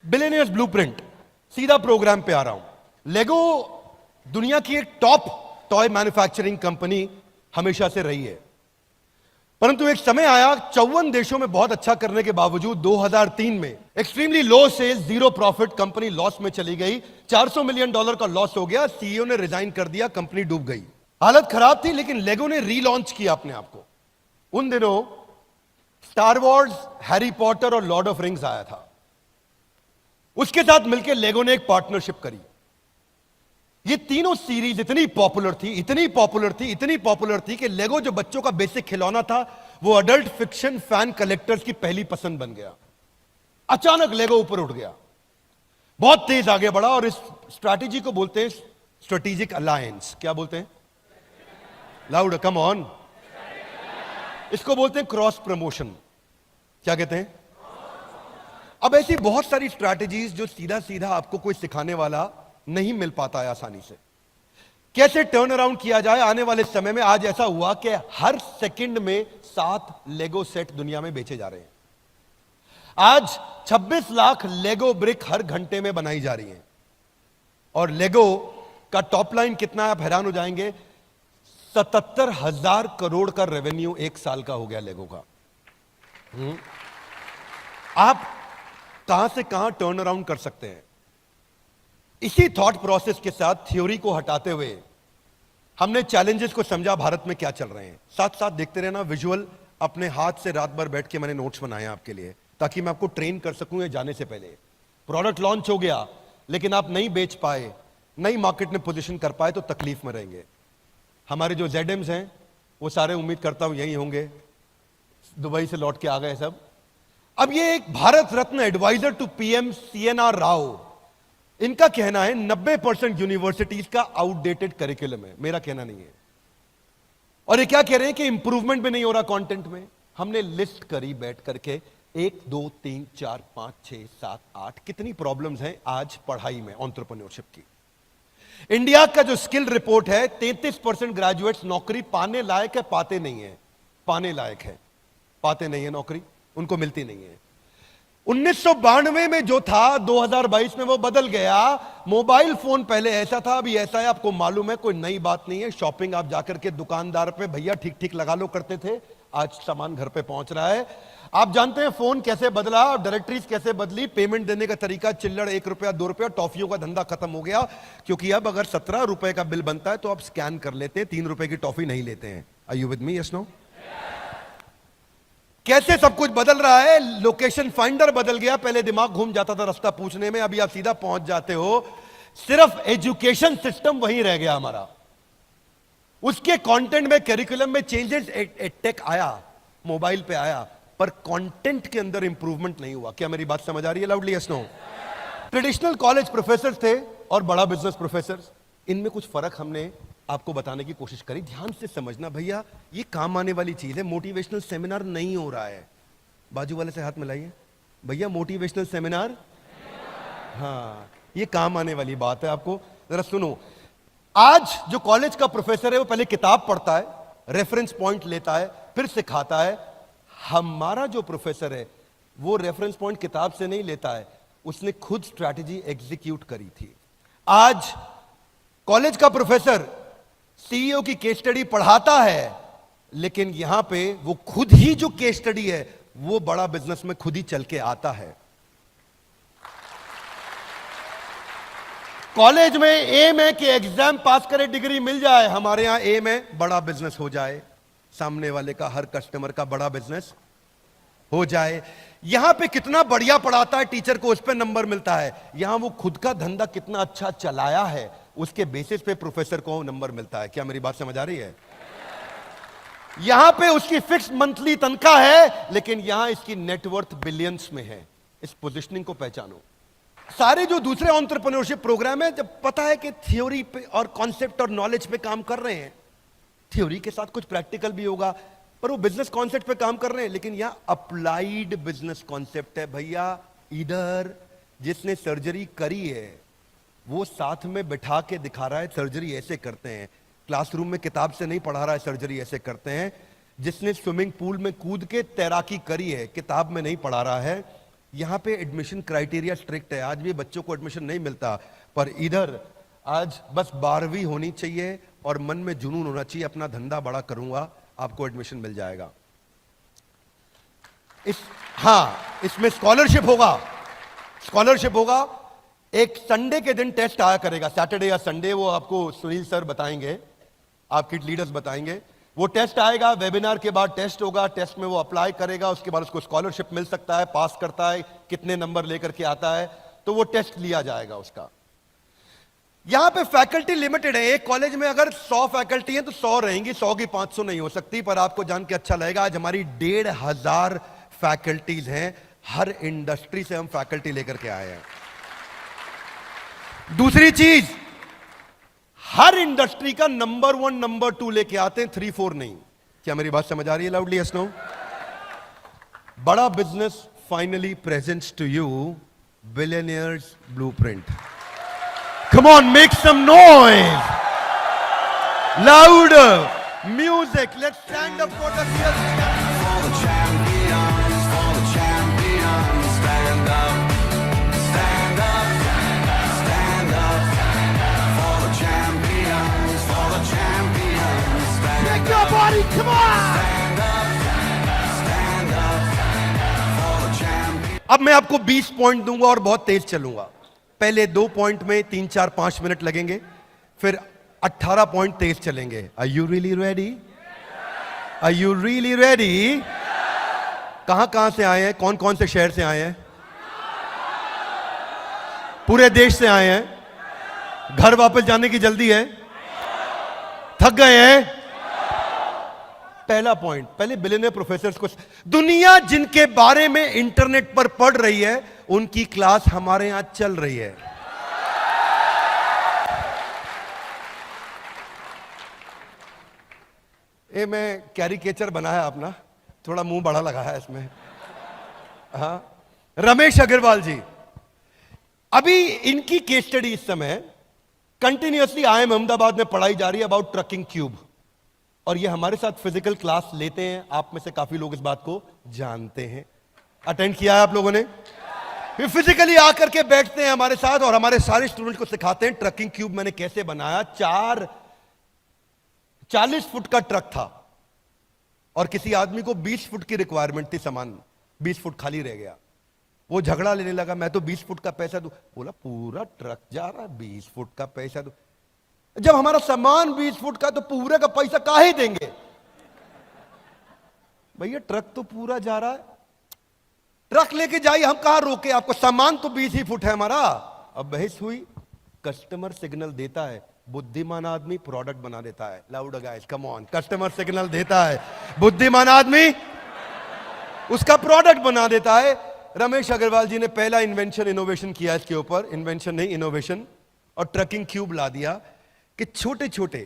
Billionaires blueprint, सीधा programme पे आ रहा हूं। लेगो दुनिया की एक टॉप टॉय मैन्युफैक्चरिंग कंपनी हमेशा से रही है, परंतु एक समय आया 54 देशों में बहुत अच्छा करने के बावजूद 2003 में extremely low sales, zero profit, company loss में चली गई। $400 मिलियन का लॉस हो गया, सीईओ ने रिजाइन कर दिया, कंपनी डूब गई। हालत खराब थी, लेकिन लेगो ने रीलॉन्च किया अपने आप को। उन दिनों स्टार वॉर्स, हैरी पॉटर और लॉर्ड ऑफ रिंग्स आया था। उसके साथ मिलकर लेगो ने एक पार्टनरशिप करी। ये तीनों सीरीज इतनी पॉपुलर थी कि लेगो जो बच्चों का बेसिक खिलौना था, वो अडल्ट फिक्शन फैन कलेक्टर्स की पहली पसंद बन गया। अचानक लेगो ऊपर उठ गया, बहुत तेज आगे बढ़ा, और इस स्ट्रैटेजी को बोलते हैं स्ट्रेटेजिक अलायंस। क्या बोलते हैं? Loud, come on. इसको बोलते हैं क्रॉस प्रमोशन। क्या कहते हैं? अब ऐसी बहुत सारी स्ट्रैटेजीज जो सीधा सीधा आपको कोई सिखाने वाला नहीं मिल पाता है आसानी से, कैसे टर्न अराउंड किया जाए आने वाले समय में। आज ऐसा हुआ कि हर सेकंड में 7 लेगो सेट दुनिया में बेचे जा रहे हैं। आज 26 लाख लेगो ब्रिक हर घंटे में बनाई जा रही हैं, और लेगो का टॉप लाइन कितना है आप हैरान हो जाएंगे। 77,000 करोड़ का रेवेन्यू एक साल का हो गया लेगो का। आप कहां से कहां टर्न अराउंड कर सकते हैं। इसी थॉट प्रोसेस के साथ थ्योरी को हटाते हुए हमने चैलेंजेस को समझा, भारत में क्या चल रहे हैं। साथ साथ देखते रहना, विजुअल अपने हाथ से रात भर बैठ के मैंने नोट्स बनाए आपके लिए, ताकि मैं आपको ट्रेन कर सकूं ये जाने से पहले। प्रोडक्ट लॉन्च हो गया लेकिन आप नहीं बेच पाए, नई मार्केट में पोजीशन कर पाए, तो तकलीफ में रहेंगे। हमारे जो जेडएम्स हैं वो सारे उम्मीद करता हूं यही होंगे, दुबई से लौट के आ गए सब। अब ये एक Bharat Ratna adviser to PM CNR Rao, इनका कहना है 90% यूनिवर्सिटीज का आउटडेटेड करिकुलम है। मेरा कहना नहीं है। और ये क्या कह रहे हैं कि इंप्रूवमेंट भी नहीं हो रहा कंटेंट में। हमने लिस्ट करी बैठ करके 1 2 3 4 5 6 7 8 कितनी प्रॉब्लम्स हैं आज पढ़ाई में, एंटरप्रेन्योरशिप की। इंडिया का जो स्किल रिपोर्ट है, 33% ग्रेजुएट्स नौकरी पाने लायक है, पाते नहीं है। पाने लायक है, पाते नहीं है नौकरी, उनको मिलती नहीं है। 1992 में जो था 2022 में वो बदल गया। मोबाइल फोन पहले ऐसा था, अभी ऐसा है, आपको मालूम है, कोई नई बात नहीं है। शॉपिंग आप जाकर के दुकानदार पे भैया ठीक ठीक लगा लो करते थे, आज सामान घर पे पहुंच रहा है। आप जानते हैं फोन कैसे बदला, डायरेक्टरीज कैसे बदली, पेमेंट देने का तरीका चिल्लड़, 1 रुपया 2 रुपया, टॉफियों का धंधा खत्म हो गया। क्योंकि अब अगर 17 रुपए का बिल बनता है तो आप स्कैन कर लेते हैं, 3 रुपए की टॉफी नहीं लेते हैं। Are you with me? Yes no? कैसे सब कुछ बदल रहा है। लोकेशन फाइंडर बदल गया, पहले दिमाग घूम जाता था रास्ता पूछने में, अभी आप सीधा पहुंच जाते हो। सिर्फ एजुकेशन सिस्टम वही रह गया हमारा। उसके कंटेंट में, करिकुलम में चेंजेस, टेक आया, मोबाइल पे आया, पर कंटेंट के अंदर इंप्रूवमेंट नहीं हुआ। क्या मेरी बात समझ आ रही है? Loudly yes no? Traditional college professor थे और बड़ा बिजनेस प्रोफेसर, इनमें कुछ फर्क हमने आपको बताने की कोशिश करी। ध्यान से समझना भैया, ये काम आने वाली चीज है। मोटिवेशनल सेमिनार नहीं हो रहा है। बाजू वाले से हाथ मिलाइए भैया, मोटिवेशनल सेमिनार, हाँ, ये काम आने वाली बात है। आपको जरा सुनो। आज जो कॉलेज का प्रोफेसर है वो पहले किताब पढ़ता है, रेफरेंस पॉइंट लेता है, फिर सिखाता है। हमारा जो प्रोफेसर है वो रेफरेंस पॉइंट किताब से नहीं लेता है, उसने खुद स्ट्रैटेजी एग्जीक्यूट करी थी। आज कॉलेज का प्रोफेसर सीईओ की केस स्टडी पढ़ाता है, लेकिन यहां पे वो खुद ही जो केस स्टडी है वो बड़ा बिजनेस में खुद ही चल के आता है। कॉलेज में एम है कि एग्जाम पास करे, डिग्री मिल जाए। हमारे यहां एम है बड़ा बिजनेस हो जाए, सामने वाले का, हर कस्टमर का बड़ा बिजनेस हो जाए। यहां पे कितना बढ़िया पढ़ाता है टीचर को, उस पर नंबर मिलता है। यहां वो खुद का धंधा कितना अच्छा चलाया है, उसके बेसिस पे प्रोफेसर को नंबर मिलता है। क्या मेरी बात समझ आ रही है? यहां पे उसकी फिक्स मंथली तनख्वाह है, लेकिन यहां इसकी नेटवर्थ बिलियंस में है। इस पोजीशनिंग को पहचानो। सारे जो दूसरे एंटरप्रेन्योरशिप प्रोग्राम है, जब पता है कि थ्योरी पे और कॉन्सेप्ट और नॉलेज पे काम कर रहे हैं, थ्योरी के साथ कुछ प्रैक्टिकल भी होगा, पर वो बिजनेस कॉन्सेप्ट पे काम कर रहे हैं। लेकिन यहां अप्लाइड बिजनेस कॉन्सेप्ट है भैया। इधर जिसने सर्जरी करी है वो साथ में बिठा के दिखा रहा है, सर्जरी ऐसे करते हैं। क्लासरूम में किताब से नहीं पढ़ा रहा है, सर्जरी ऐसे करते हैं। जिसने स्विमिंग पूल में कूद के तैराकी करी है, किताब में नहीं पढ़ा रहा है, यहां पे एडमिशन क्राइटेरिया स्ट्रिक्ट है, आज भी बच्चों को एडमिशन नहीं मिलता, पर इधर आज बस 12वीं होनी चाहिए और मन में जुनून होना चाहिए, अपना धंधा बड़ा करूंगा, आपको एडमिशन मिल जाएगा। इसमें स्कॉलरशिप होगा। एक संडे के दिन टेस्ट आया करेगा, सैटरडे या संडे, वो आपको सुनील सर बताएंगे, आपके लीडर्स बताएंगे। वो टेस्ट आएगा, वेबिनार के बाद टेस्ट होगा, टेस्ट में वो अप्लाई करेगा, उसके बाद उसको स्कॉलरशिप मिल सकता है, पास करता है, कितने नंबर लेकर के आता है, तो वो टेस्ट लिया जाएगा उसका। यहां पे फैकल्टी लिमिटेड है, एक कॉलेज में अगर 100 फैकल्टी है तो 100 रहेंगी, 100 की 500 नहीं हो सकती। पर आपको जान के अच्छा लगेगा, आज हमारी 1500 फैकल्टीज हैं, हर इंडस्ट्री से हम फैकल्टी लेकर के आए हैं। दूसरी चीज, हर इंडस्ट्री का नंबर 1 नंबर 2 लेके आते हैं, 3 4 नहीं। क्या मेरी बात समझ आ रही है? Loudly yes no. बड़ा business finally presents to you billionaires blueprint. Come on, make some noise, louder music, let's stand up for the Body, come on! अब मैं आपको 20 पॉइंट दूंगा और बहुत तेज चलूंगा। पहले 2 पॉइंट में 3 4 5 मिनट लगेंगे, फिर 18 पॉइंट तेज चलेंगे। Are you really ready? Are you really ready? कहां से आए हैं? कौन कौन से शहर से आए हैं? पूरे देश से आए हैं? घर वापस जाने की जल्दी है? थक गए हैं? पहला पॉइंट, पहले बिलियनियर प्रोफेसर्स को, दुनिया जिनके बारे में इंटरनेट पर पढ़ रही है उनकी क्लास हमारे यहां चल रही है। ये मैं कैरिकेचर बनाया अपना, थोड़ा मुंह बड़ा लगाया इसमें। हाँ, रमेश अग्रवाल जी, अभी इनकी केस स्टडी इस समय कंटिन्यूअसली IIM अहमदाबाद में पढ़ाई जा रही है अबाउट ट्रकिंग क्यूब, और ये हमारे साथ फिजिकल क्लास लेते हैं। आप में से काफी लोग इस बात को जानते हैं, अटेंड किया है आप लोगों ने। फिर फिजिकली आकर के बैठते हैं हमारे साथ और हमारे सारे स्टूडेंट को सिखाते हैं ट्रकिंग क्यूब मैंने कैसे बनाया। 40 फुट का ट्रक था और किसी आदमी को 20 फुट की रिक्वायरमेंट थी, सामान 20 फुट खाली रह गया। वो झगड़ा लेने लगा, मैं तो 20 फुट का पैसा दूं। बोला पूरा ट्रक जा रहा है, 20 फुट का पैसा दूं। जब हमारा सामान 20 फुट का तो पूरे का पैसा काहे देंगे भैया? ट्रक तो पूरा जा रहा है, ट्रक लेके जाइए, हम कहां रोके आपको? सामान तो 20 ही फुट है हमारा। अब बहस हुई, कस्टमर सिग्नल देता है, बुद्धिमान आदमी प्रोडक्ट बना देता है। Loud guys, come on, customer signal देता है, बुद्धिमान आदमी उसका प्रोडक्ट बना देता है। रमेश अग्रवाल जी ने पहला इनोवेशन किया इसके ऊपर, इन्वेंशन नहीं इनोवेशन, और ट्रकिंग क्यूब ला दिया कि छोटे छोटे,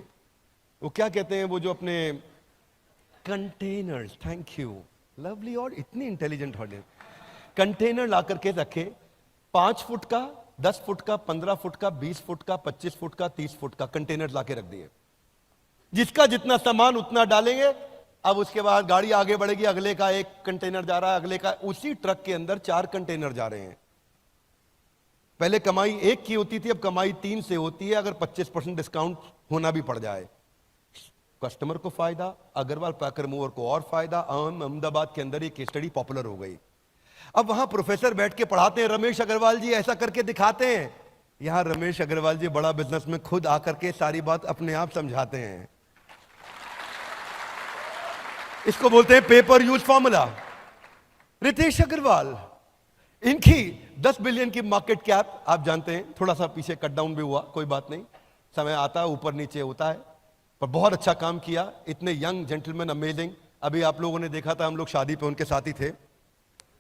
वो क्या कहते हैं, वो जो अपने कंटेनर्स, थैंक यू लवली, और इतनी इंटेलिजेंट हो गए, कंटेनर ला करके रखे, 5 फुट का, 10 फुट का, 15 फुट का, 20 फुट का, 25 फुट का, 30 फुट का कंटेनर ला के रख दिए। जिसका जितना सामान उतना डालेंगे। अब उसके बाद गाड़ी आगे बढ़ेगी, अगले का एक कंटेनर जा रहा है, अगले का, उसी ट्रक के अंदर 4 कंटेनर जा रहे हैं। पहले कमाई 1 की होती थी, अब कमाई 3 से होती है, अगर 25% डिस्काउंट होना भी पड़ जाए। कस्टमर को फायदा, अग्रवाल पैकर मूवर को और फायदा। अहमदाबाद के अंदर ये केस स्टडी पॉपुलर हो गई। अब वहां प्रोफेसर बैठ के पढ़ाते हैं, रमेश अग्रवाल जी ऐसा करके दिखाते हैं। यहां रमेश अग्रवाल जी बड़ा बिजनेस में खुद आकर के सारी बात अपने आप समझाते हैं। इसको बोलते हैं paper use formula. Ritesh Agarwal, इनकी 10 बिलियन की मार्केट कैप, आप जानते हैं, थोड़ा सा पीछे कट डाउन भी हुआ, कोई बात नहीं, समय आता है ऊपर नीचे होता है, पर बहुत अच्छा काम किया। इतने यंग जेंटलमैन, अमेजिंग। अभी आप लोगों ने देखा था, हम लोग शादी पे उनके साथ ही थे,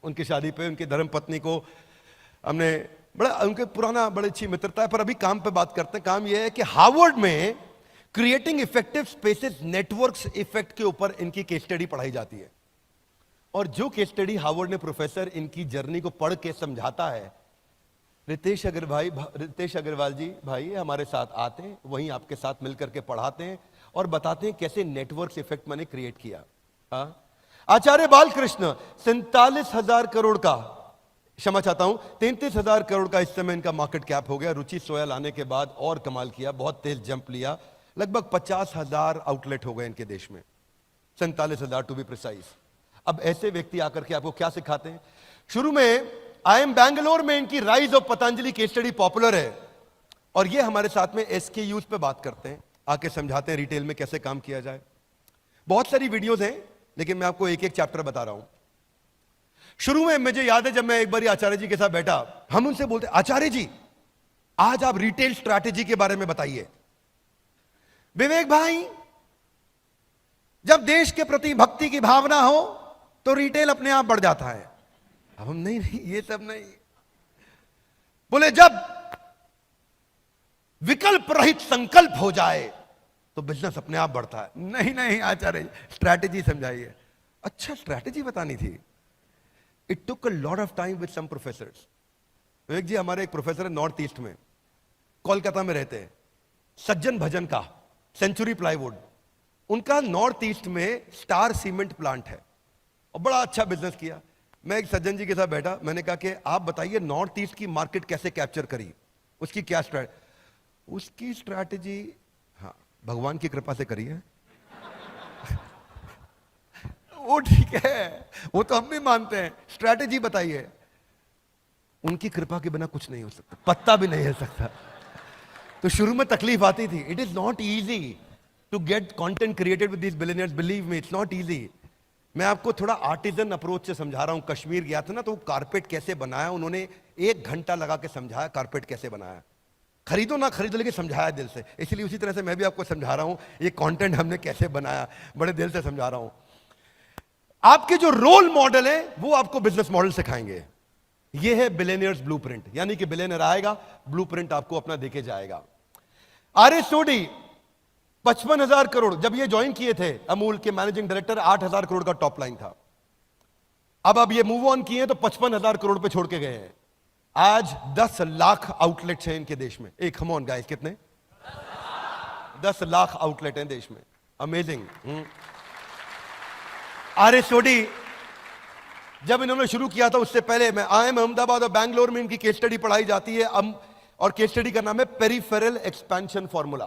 उनकी शादी पे उनकी धर्मपत्नी को हमने बड़ा, उनके पुराना बड़ी अच्छी मित्रता है। पर अभी काम पे बात करते हैं। काम यह है कि हार्वर्ड में creating effective spaces networks effect के ऊपर इनकी केस स्टडी पढ़ाई जाती है। और जो केस स्टडी हार्वर्ड ने प्रोफेसर इनकी जर्नी को पढ़ के समझाता है, रितेश अग्रवाल जी भाई हमारे साथ आते हैं, वहीं आपके साथ मिलकर के पढ़ाते हैं और बताते हैं कैसे नेटवर्क इफेक्ट मैंने क्रिएट किया। आचार्य बालकृष्ण 47,000 करोड़ का क्षमा चाहता हूं, 33,000 करोड़ का इस समय इनका मार्केट कैप हो गया। रुचि सोया लाने के बाद और कमाल किया, बहुत तेज जंप लिया। लगभग 50,000 आउटलेट हो गए इनके देश में, 47,000 टू बी प्रिसाइज। अब ऐसे व्यक्ति आकर के आपको क्या सिखाते हैं? शुरू में IIM बैंगलोर में इनकी rise of Patanjali case study popular है, और ये हमारे साथ में SKUs पे बात करते हैं, आके समझाते हैं रिटेल में कैसे काम किया जाए। बहुत सारी वीडियोस हैं, लेकिन मैं आपको एक एक चैप्टर बता रहा हूं। शुरू में मुझे याद है, जब मैं एक बार आचार्य जी के साथ बैठा, हम उनसे बोलते, आचार्य जी आज आप रिटेल स्ट्रैटेजी के बारे में बताइए। विवेक भाई, जब देश के प्रति भक्ति की भावना हो तो रिटेल अपने आप बढ़ जाता है। अब हम नहीं, ये सब नहीं। बोले जब विकल्प रहित संकल्प हो जाए तो बिजनेस अपने आप बढ़ता है। नहीं नहीं आचार्य, स्ट्रैटेजी समझाइए। अच्छा, स्ट्रैटेजी बतानी थी। It took a lot of time with some professors. Vivek ji, हमारे एक प्रोफेसर है नॉर्थ ईस्ट में, कोलकाता में रहते हैं, सज्जन भजन का, सेंचुरी प्लाईवुड। उनका नॉर्थ ईस्ट में स्टार सीमेंट प्लांट है और बड़ा अच्छा बिजनेस किया। मैं एक सज्जन जी के साथ बैठा, मैंने कहा कि आप बताइए नॉर्थ ईस्ट की मार्केट कैसे कैप्चर करी, उसकी क्या स्ट्रैटेजी? उसकी स्ट्रैटेजी, हाँ, भगवान की कृपा से करी है। वो ठीक है, वो तो हम भी मानते हैं। स्ट्रैटेजी बताइए। उनकी कृपा के बिना कुछ नहीं हो सकता, पत्ता भी नहीं हिल सकता। तो शुरू में तकलीफ आती थी। It is not easy to get content created with this billionaires, believe me, it's not easy. मैं आपको थोड़ा आर्टिजन अप्रोच से समझा रहा हूं। कश्मीर गया था ना, तो वो कारपेट कैसे बनाया, उन्होंने 1 घंटा लगा के समझाया कारपेट कैसे बनाया। खरीदो ना खरीदो, लेकिन समझाया दिल से। इसलिए उसी तरह से मैं भी आपको समझा रहा हूं, ये कंटेंट हमने कैसे बनाया, बड़े दिल से समझा रहा हूं। आपके जो रोल मॉडल है वो आपको बिजनेस मॉडल सिखाएंगे। ये है बिलियनियर्स ब्लूप्रिंट, यानी कि बिलियनियर आएगा, ब्लूप्रिंट आपको अपना देके जाएगा। RS सोडी 55,000 करोड़, जब ये ज्वाइन किए थे अमूल के मैनेजिंग डायरेक्टर, 8,000 करोड़ का टॉप लाइन था। अब ये मूव ऑन किए तो 55,000 करोड़ पे छोड़ के गए हैं। आज 10 लाख आउटलेट्स हैं इनके देश में। एक कम ऑन गाइस, कितने? 10 लाख आउटलेट हैं देश में। अमेजिंग। RS सोडी जब इन्होंने शुरू किया था, उससे पहले मैं IIM अहमदाबाद और बैंगलोर में इनकी केस स्टडी पढ़ाई जाती है। और केस स्टडी का नाम है peripheral expansion formula.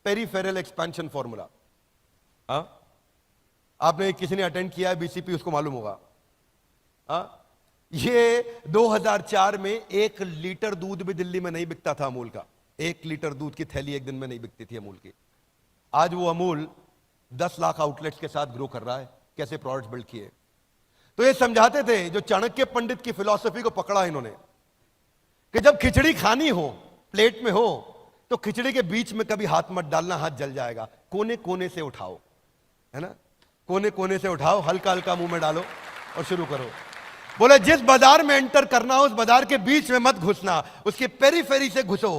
Peripheral expansion formula. आपने किसी ने अटेंड किया है BCP, उसको मालूम होगा। ये 2004 में 1 लीटर दूध भी दिल्ली में नहीं बिकता था अमूल का। 1 लीटर दूध की थैली एक दिन में नहीं बिकती थी अमूल की। आज वो अमूल 10 लाख आउटलेट्स के साथ ग्रो कर रहा है। कैसे प्रोडक्ट्स बिल्ड किए। तो ये समझाते थे, जो चाणक्य पंडित की फिलॉसफी को पकड़ा इन्होंने, कि जब खिचड़ी खानी हो, प्लेट में हो, तो खिचड़ी के बीच में कभी हाथ मत डालना, हाथ जल जाएगा। कोने कोने से उठाओ, है ना, कोने कोने से उठाओ, हल्का हल्का मुंह में डालो और शुरू करो। बोले जिस बाजार में एंटर करना हो, उस बाजार के बीच में मत घुसना, उसके पेरीफेरी से घुसो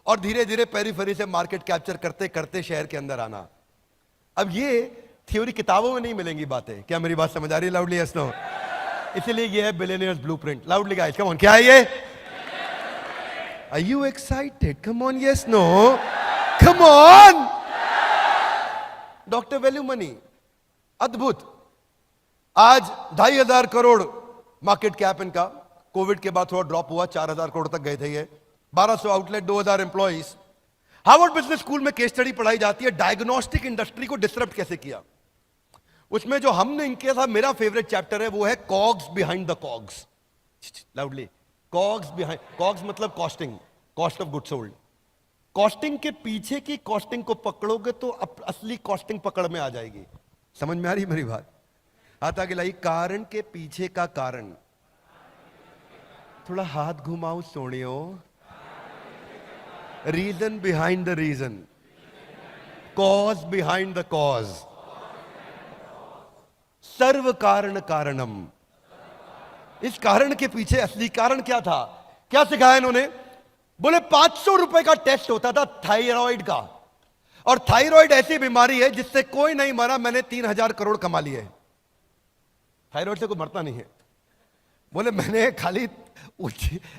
और धीरे धीरे पेरीफेरी से मार्केट कैप्चर करते करते शहर के अंदर आना। अब ये थ्योरी किताबों में नहीं मिलेंगी बातें। क्या मेरी बात समझ आ रही है? Loudly yes no. इसीलिए ये है billionaires blueprint. Loudly guys, come on, क्या है ये? Are you excited? Come on, yes, no? Come on! Doctor value money, अद्भुत। आज 2,500 करोड़ मार्केट कैप इनका। कोविड के बाद थोड़ा ड्रॉप हुआ, 4,000 करोड़ तक गए थे ये। 1200 outlet, 2,000 employees. Harvard business school में केस स्टडी पढ़ाई जाती है, डायग्नोस्टिक इंडस्ट्री को डिसरप्ट कैसे किया। उसमें जो हमने इनके साथ, मेरा फेवरेट चैप्टर है, वो है cogs behind the cogs. Loudly, cogs behind, cogs मतलब costing, cost of good sold. Costing के पीछे की कॉस्टिंग को पकड़ोगे तो असली कॉस्टिंग पकड़ में आ जाएगी। समझ में आ रही मेरी बात? हाथ आगे लाई। कारण के पीछे का कारण, थोड़ा हाथ घुमाओ सोनियो। Reason behind the reason, cause behind the cause, सर्व कारण कारणम। इस कारण के पीछे असली कारण क्या था? क्या सिखाया इन्होंने? बोले 500 रुपए का टेस्ट होता था थायराइड का, और थायराइड ऐसी बीमारी है जिससे कोई नहीं मरा। मैंने 3,000 करोड़ कमा लिए। थायराइड से कोई मरता नहीं है। बोले मैंने खाली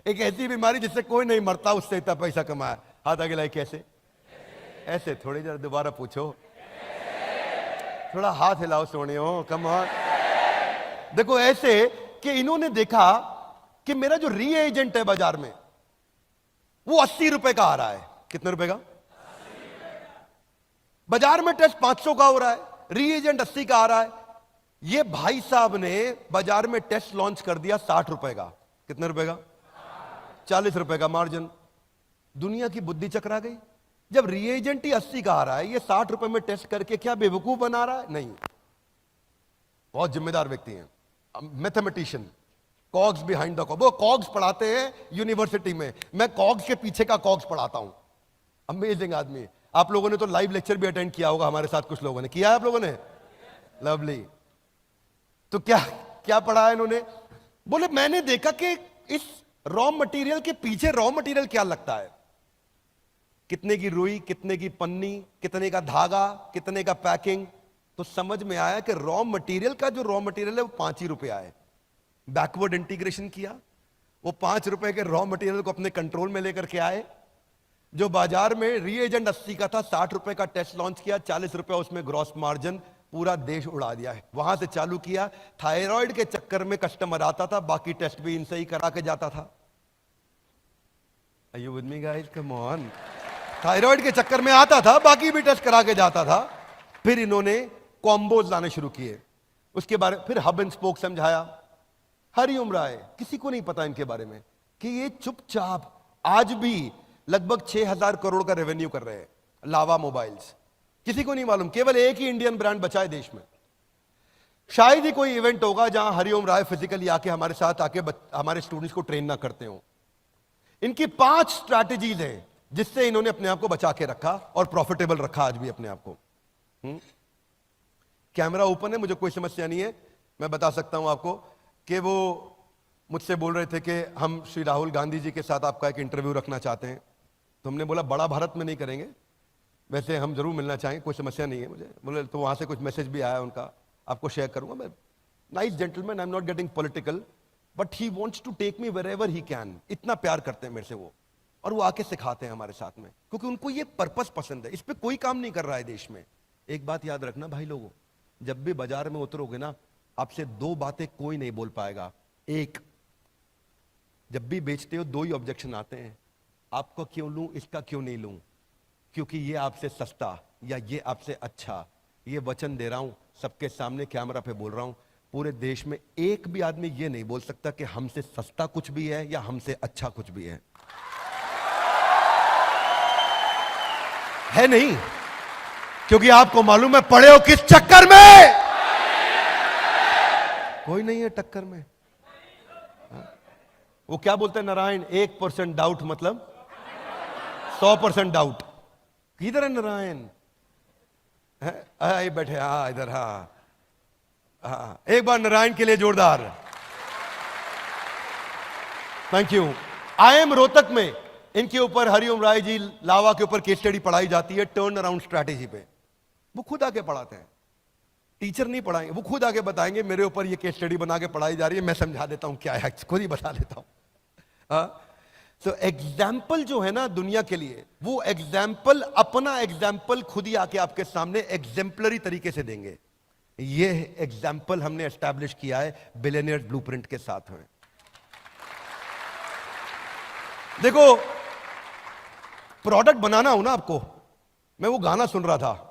एक ऐसी बीमारी जिससे कोई नहीं मरता, उससे इतना पैसा कमाया। हाथ आगे लाई। कैसे? ऐसे थोड़ी देर दोबारा पूछो, थोड़ा हाथ हिलाओ सोनियो, कम ऑन। देखो ऐसे कि इन्होंने देखा कि मेरा जो री एजेंट है बाजार में वो 80 रुपए का आ रहा है। कितने रुपए का? बाजार में टेस्ट 500 का हो रहा है, री एजेंट 80 का आ रहा है। ये भाई साहब ने बाजार में टेस्ट लॉन्च कर दिया 60 रुपए का। कितने रुपए का? 40 रुपए का मार्जिन। दुनिया की बुद्धि चकरा गई। जब री एजेंट ही 80 का आ रहा है, ये 60 रुपए में टेस्ट करके क्या बेवकूफ बना रहा है? नहीं, बहुत जिम्मेदार व्यक्ति हैं, मैथमेटिशियन, कॉग्स बिहाइंड द वो कॉग्स पढ़ाते हैं यूनिवर्सिटी में। मैं कॉग्स के पीछे का कॉग्स पढ़ाता हूं। अमेजिंग आदमी। आप लोगों ने तो लाइव लेक्चर भी अटेंड किया होगा हमारे साथ, कुछ लोगों ने किया है। आप लोगों ने? लवली। तो क्या क्या पढ़ा है इन्होंने? बोले मैंने देखा कि इस रॉ मटेरियल के पीछे रॉ मटेरियल क्या लगता है, कितने की रुई, कितने की पन्नी, कितने का धागा, कितने का पैकिंग। तो समझ में आया कि रॉ मटेरियल का जो रॉ मटेरियल है वो 5 ही रुपए आए। बैकवर्ड इंटीग्रेशन किया, वो 5 रुपए के रॉ मटेरियल को अपने कंट्रोल में लेकर के आए। जो बाजार में रीएजेंट 80 का था, 60 रुपए का टेस्ट लॉन्च किया, 40 रुपए उसमें ग्रॉस मार्जिन, पूरा देश उड़ा दिया है। वहां से चालू किया। थायराइड के चक्कर में कस्टमर आता था, बाकी टेस्ट भी इनसे ही करा के जाता था। Are you with me guys? Come on. Thyroid के चक्कर में आता था, बाकी भी टेस्ट करा के जाता था। फिर इन्होंने कॉम्बोज लाने शुरू किए। उसके बारे फिर हब एंड स्पोक समझाया। हरिओम राय, किसी को नहीं पता इनके बारे में कि ये चुपचाप आज भी लगभग 6,000 करोड़ का रेवेन्यू कर रहे हैं। लावा मोबाइल्स, किसी को नहीं मालूम। केवल एक ही इंडियन ब्रांड बचा है देश में। शायद ही कोई इवेंट होगा जहां हरिओम राय फिजिकली आके हमारे साथ आके हमारे स्टूडेंट्स को ट्रेन ना करते हो। इनकी 5 स्ट्रैटेजीज हैं जिससे इन्होंने अपने आप को बचा के रखा और प्रॉफिटेबल रखा आज भी अपने आप को। कैमरा ओपन है, मुझे कोई समस्या नहीं है। मैं बता सकता हूं आपको कि वो मुझसे बोल रहे थे कि हम श्री राहुल गांधी जी के साथ आपका एक इंटरव्यू रखना चाहते हैं। तो हमने बोला बड़ा भारत में नहीं करेंगे, वैसे हम जरूर मिलना चाहेंगे, कोई समस्या नहीं है मुझे। बोले तो वहां से कुछ मैसेज भी आया उनका, आपको शेयर करूंगा मैं। Nice gentleman, I am not getting political, but he wants to take me wherever he can. इतना प्यार करते हैं मेरे से वो, और वो आके सिखाते हैं हमारे साथ में, क्योंकि उनको ये पर्पस पसंद है। इस पे कोई काम नहीं कर रहा है देश में। एक बात याद रखना भाई लोगों, जब भी बाजार में उतरोगे ना, आपसे 2 बातें कोई नहीं बोल पाएगा। एक, जब भी बेचते हो 2 ही ऑब्जेक्शन आते हैं, आपको क्यों लूं, इसका क्यों नहीं लूं, क्योंकि ये आपसे सस्ता या ये आपसे अच्छा। ये वचन दे रहा हूं, सबके सामने कैमरा पे बोल रहा हूं, पूरे देश में एक भी आदमी ये नहीं बोल सकता कि हमसे सस्ता कुछ भी है या हमसे अच्छा कुछ भी है नहीं। क्योंकि आपको मालूम है पड़े हो किस चक्कर में। कोई नहीं है टक्कर में। वो क्या बोलते हैं नारायण, 1% डाउट मतलब 100% डाउट। किधर है नारायण? ये बैठे, हाँ इधर, हाँ। एक बार नारायण के लिए जोरदार थैंक यू। IIM रोहतक में इनके ऊपर हरिओम राय जी लावा के ऊपर केस स्टडी पढ़ाई जाती है, टर्न अराउंड स्ट्रैटेजी पे। वो खुद आके पढ़ाते हैं, टीचर नहीं पढ़ाएंगे, वो खुद आके बताएंगे मेरे ऊपर ये केस स्टडी बना के पढ़ाई जा रही है, मैं समझा देता हूं क्या है, खुद ही बता देता हूं। तो एग्जाम्पल जो है ना दुनिया के लिए, वो एग्जाम्पल अपना एग्जाम्पल खुद ही आके आपके सामने एग्जाम्पलरी तरीके से देंगे। ये एग्जाम्पल हमने एस्टैब्लिश किया है बिलियनियर्स ब्लूप्रिंट के साथ में। देखो, प्रोडक्ट बनाना हो ना आपको, मैं वो गाना सुन रहा था।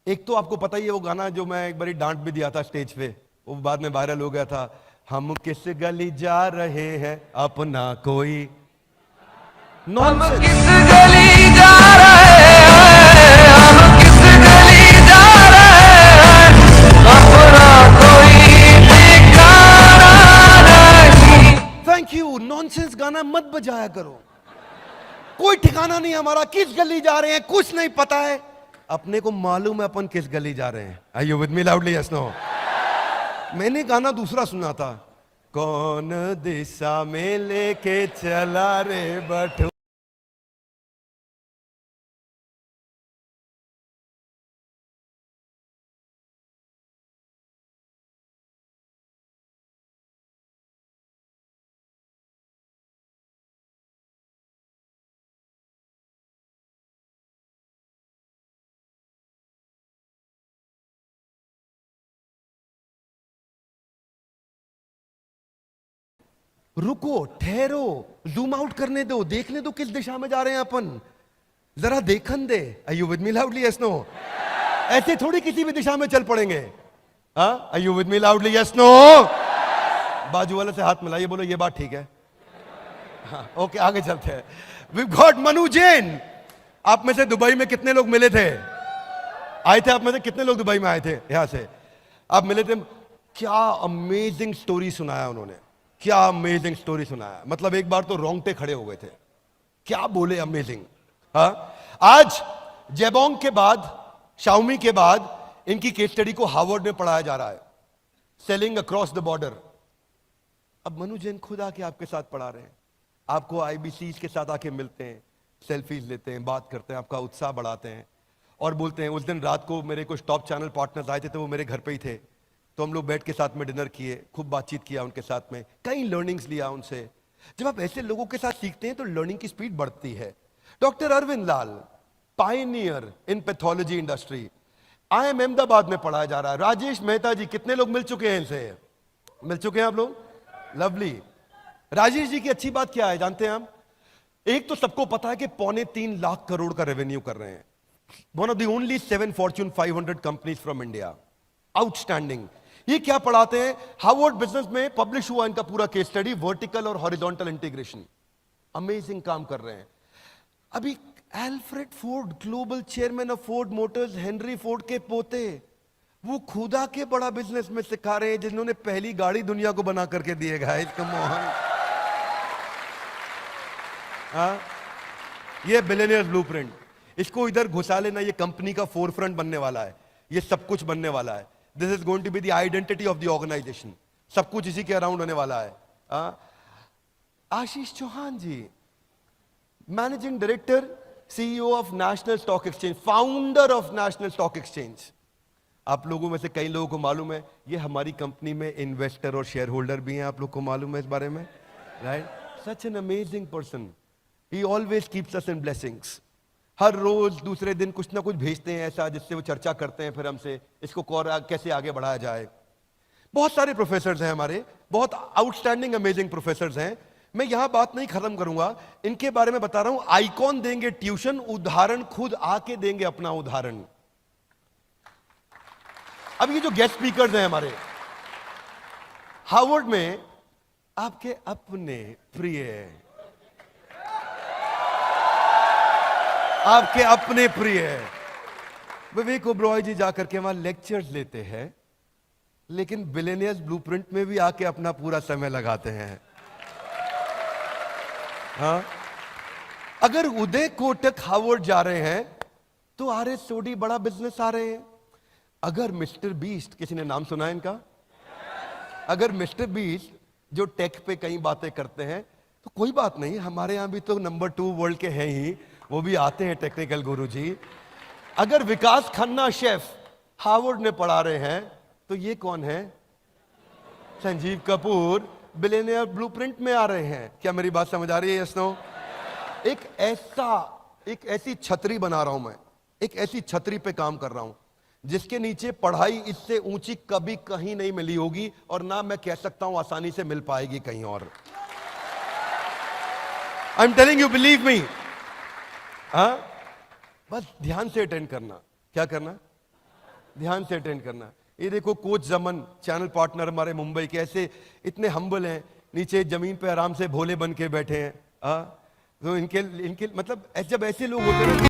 एक तो आपको पता ही है वो गाना जो मैं एक बारी डांट भी दिया था स्टेज पे, वो बाद में वायरल हो गया था। हम किस गली जा रहे हैं अपना कोई हम किस गली जा रहे हैं, हम किस गली जा रहे हैं, अपना कोई ठिकाना नहीं। Thank you. नॉनसेंस गाना मत बजाया करो। कोई ठिकाना नहीं हमारा, किस गली जा रहे हैं कुछ नहीं पता है। अपने को मालूम है अपन किस गली जा रहे हैं। Are you with me loudly? Yes no? मैंने गाना दूसरा सुना था, कौन दिशा में लेके चला रे बटू। रुको, ठहरो, जूम आउट करने दो, देखने दो किस दिशा में जा रहे हैं अपन, जरा देखन दे। Are you with me loudly? Yes no? ऐसे थोड़ी किसी भी दिशा में चल पड़ेंगे। हाँ, are you with me loudly? Yes no? बाजू वाले से हाथ मिलाइए, बोलो ये बात ठीक है। हाँ, ओके, आगे चलते हैं। We got Manu Jain. आप में से दुबई में कितने लोग मिले थे? आए थे आप में से कितने लोग दुबई में आए थे? यहां से आप मिले थे। क्या अमेजिंग स्टोरी सुनाया उन्होंने, क्या अमेजिंग स्टोरी सुनाया। मतलब एक बार तो रोंगटे खड़े हो गए थे, क्या बोले, अमेजिंग। हाँ, आज जेबोंग के बाद, शाओमी के बाद इनकी केस स्टडी को हार्वर्ड में पढ़ाया जा रहा है, सेलिंग अक्रॉस द बॉर्डर। अब मनु जैन खुद आके आपके साथ पढ़ा रहे हैं, आपको आईबीसी के साथ आके मिलते हैं, सेल्फीज लेते हैं, बात करते हैं, आपका उत्साह बढ़ाते हैं और बोलते हैं। उस दिन रात को मेरे कुछ टॉप चैनल पार्टनर्स आए थे, तो वो मेरे घर पे ही थे, तो हम लोग बैठ के साथ में डिनर किए, खूब बातचीत किया उनके साथ में, कई लर्निंग्स लिया उनसे। जब आप ऐसे लोगों के साथ सीखते हैं तो लर्निंग की स्पीड बढ़ती है। Doctor Arvind Lal, pioneer in pathology industry, IIM Ahmedabad में पढ़ाया जा रहा है। राजेश मेहता जी, कितने लोग मिल चुके हैं इनसे? मिल चुके हैं आप लोग? लवली। राजेश जी की अच्छी बात क्या है जानते हैं हम? एक तो सबको पता है कि 3.25 लाख करोड़ का रेवेन्यू कर रहे हैं, one of the only 7 Fortune 500 companies from India. Outstanding. ये क्या पढ़ाते हैं? हार्वर्ड बिजनेस में पब्लिश हुआ इनका पूरा केस स्टडी, वर्टिकल और हॉरिजॉन्टल इंटीग्रेशन। अमेजिंग काम कर रहे हैं। अभी Alfred Ford, global chairman of Ford Motors, Henry Ford के पोते, वो खुदा के बड़ा बिजनेस में सिखा रहे हैं, जिन्होंने पहली गाड़ी दुनिया को बना करके दिए गाइस, कम ऑन। हाँ, ये बिलियनियर्स ब्लूप्रिंट, इसको इधर घुसा लेना, ये कंपनी का फोरफ्रंट बनने वाला है, ये सब कुछ बनने वाला है। This is going to be the identity of the organisation, सब कुछ इसी के अराउंड होने वाला है। Ashish Chauhan ji, managing director, CEO of National Stock Exchange, founder of National Stock Exchange. आप लोगों में से कई लोगों को मालूम है, ये हमारी कंपनी में इन्वेस्टर और शेयर होल्डर भी हैं, आप लोग को मालूम है इस बारे में, right? Such an amazing person, he always keeps us in blessings. हर रोज दूसरे दिन कुछ ना कुछ भेजते हैं ऐसा, जिससे वो चर्चा करते हैं फिर हमसे, इसको कैसे आगे बढ़ाया जाए। बहुत सारे प्रोफेसर्स हैं हमारे, बहुत आउटस्टैंडिंग अमेजिंग प्रोफेसर्स हैं। मैं यहां बात नहीं खत्म करूंगा, इनके बारे में बता रहा हूं। आइकॉन देंगे ट्यूशन, उदाहरण खुद आके देंगे अपना उदाहरण। अब ये जो गेस्ट स्पीकर्स हैं हमारे, हार्वर्ड में आपके अपने प्रिय, आपके अपने प्रिय विवेक ओबरॉय जी जाकर के वहां लेक्चर्स लेते हैं, लेकिन बिलियनियर्स ब्लूप्रिंट में भी आके अपना पूरा समय लगाते हैं। हाँ, अगर उदय कोटक हार्वर्ड जा रहे हैं तो RS सोडी बड़ा बिजनेस आ रहे हैं। अगर मिस्टर बीस्ट, किसी ने नाम सुना है इनका? अगर मिस्टर बीस्ट जो टेक पे कई बातें करते हैं, तो कोई बात नहीं, हमारे यहां भी तो नंबर 2 वर्ल्ड के हैं ही, वो भी आते हैं टेक्निकल गुरु जी। अगर विकास खन्ना शेफ हार्वर्ड में पढ़ा रहे हैं, तो ये कौन है? संजीव कपूर बिलियनियर ब्लूप्रिंट में आ रहे हैं। क्या मेरी बात समझ आ रही है? Yes no? एक ऐसी छतरी बना रहा हूं मैं, एक ऐसी छतरी पे काम कर रहा हूं जिसके नीचे पढ़ाई इससे ऊंची कभी कहीं नहीं मिली होगी, और ना मैं कह सकता हूं आसानी से मिल पाएगी कहीं और। I am telling you, believe me. हाँ, बस ध्यान से अटेंड करना। क्या करना? ध्यान से अटेंड करना। ये देखो कोच जमन, चैनल पार्टनर हमारे मुंबई के, ऐसे इतने हम्बल हैं, नीचे जमीन पे आराम से भोले बन के बैठे हैं। तो इनके मतलब जब ऐसे लोग होते हैं,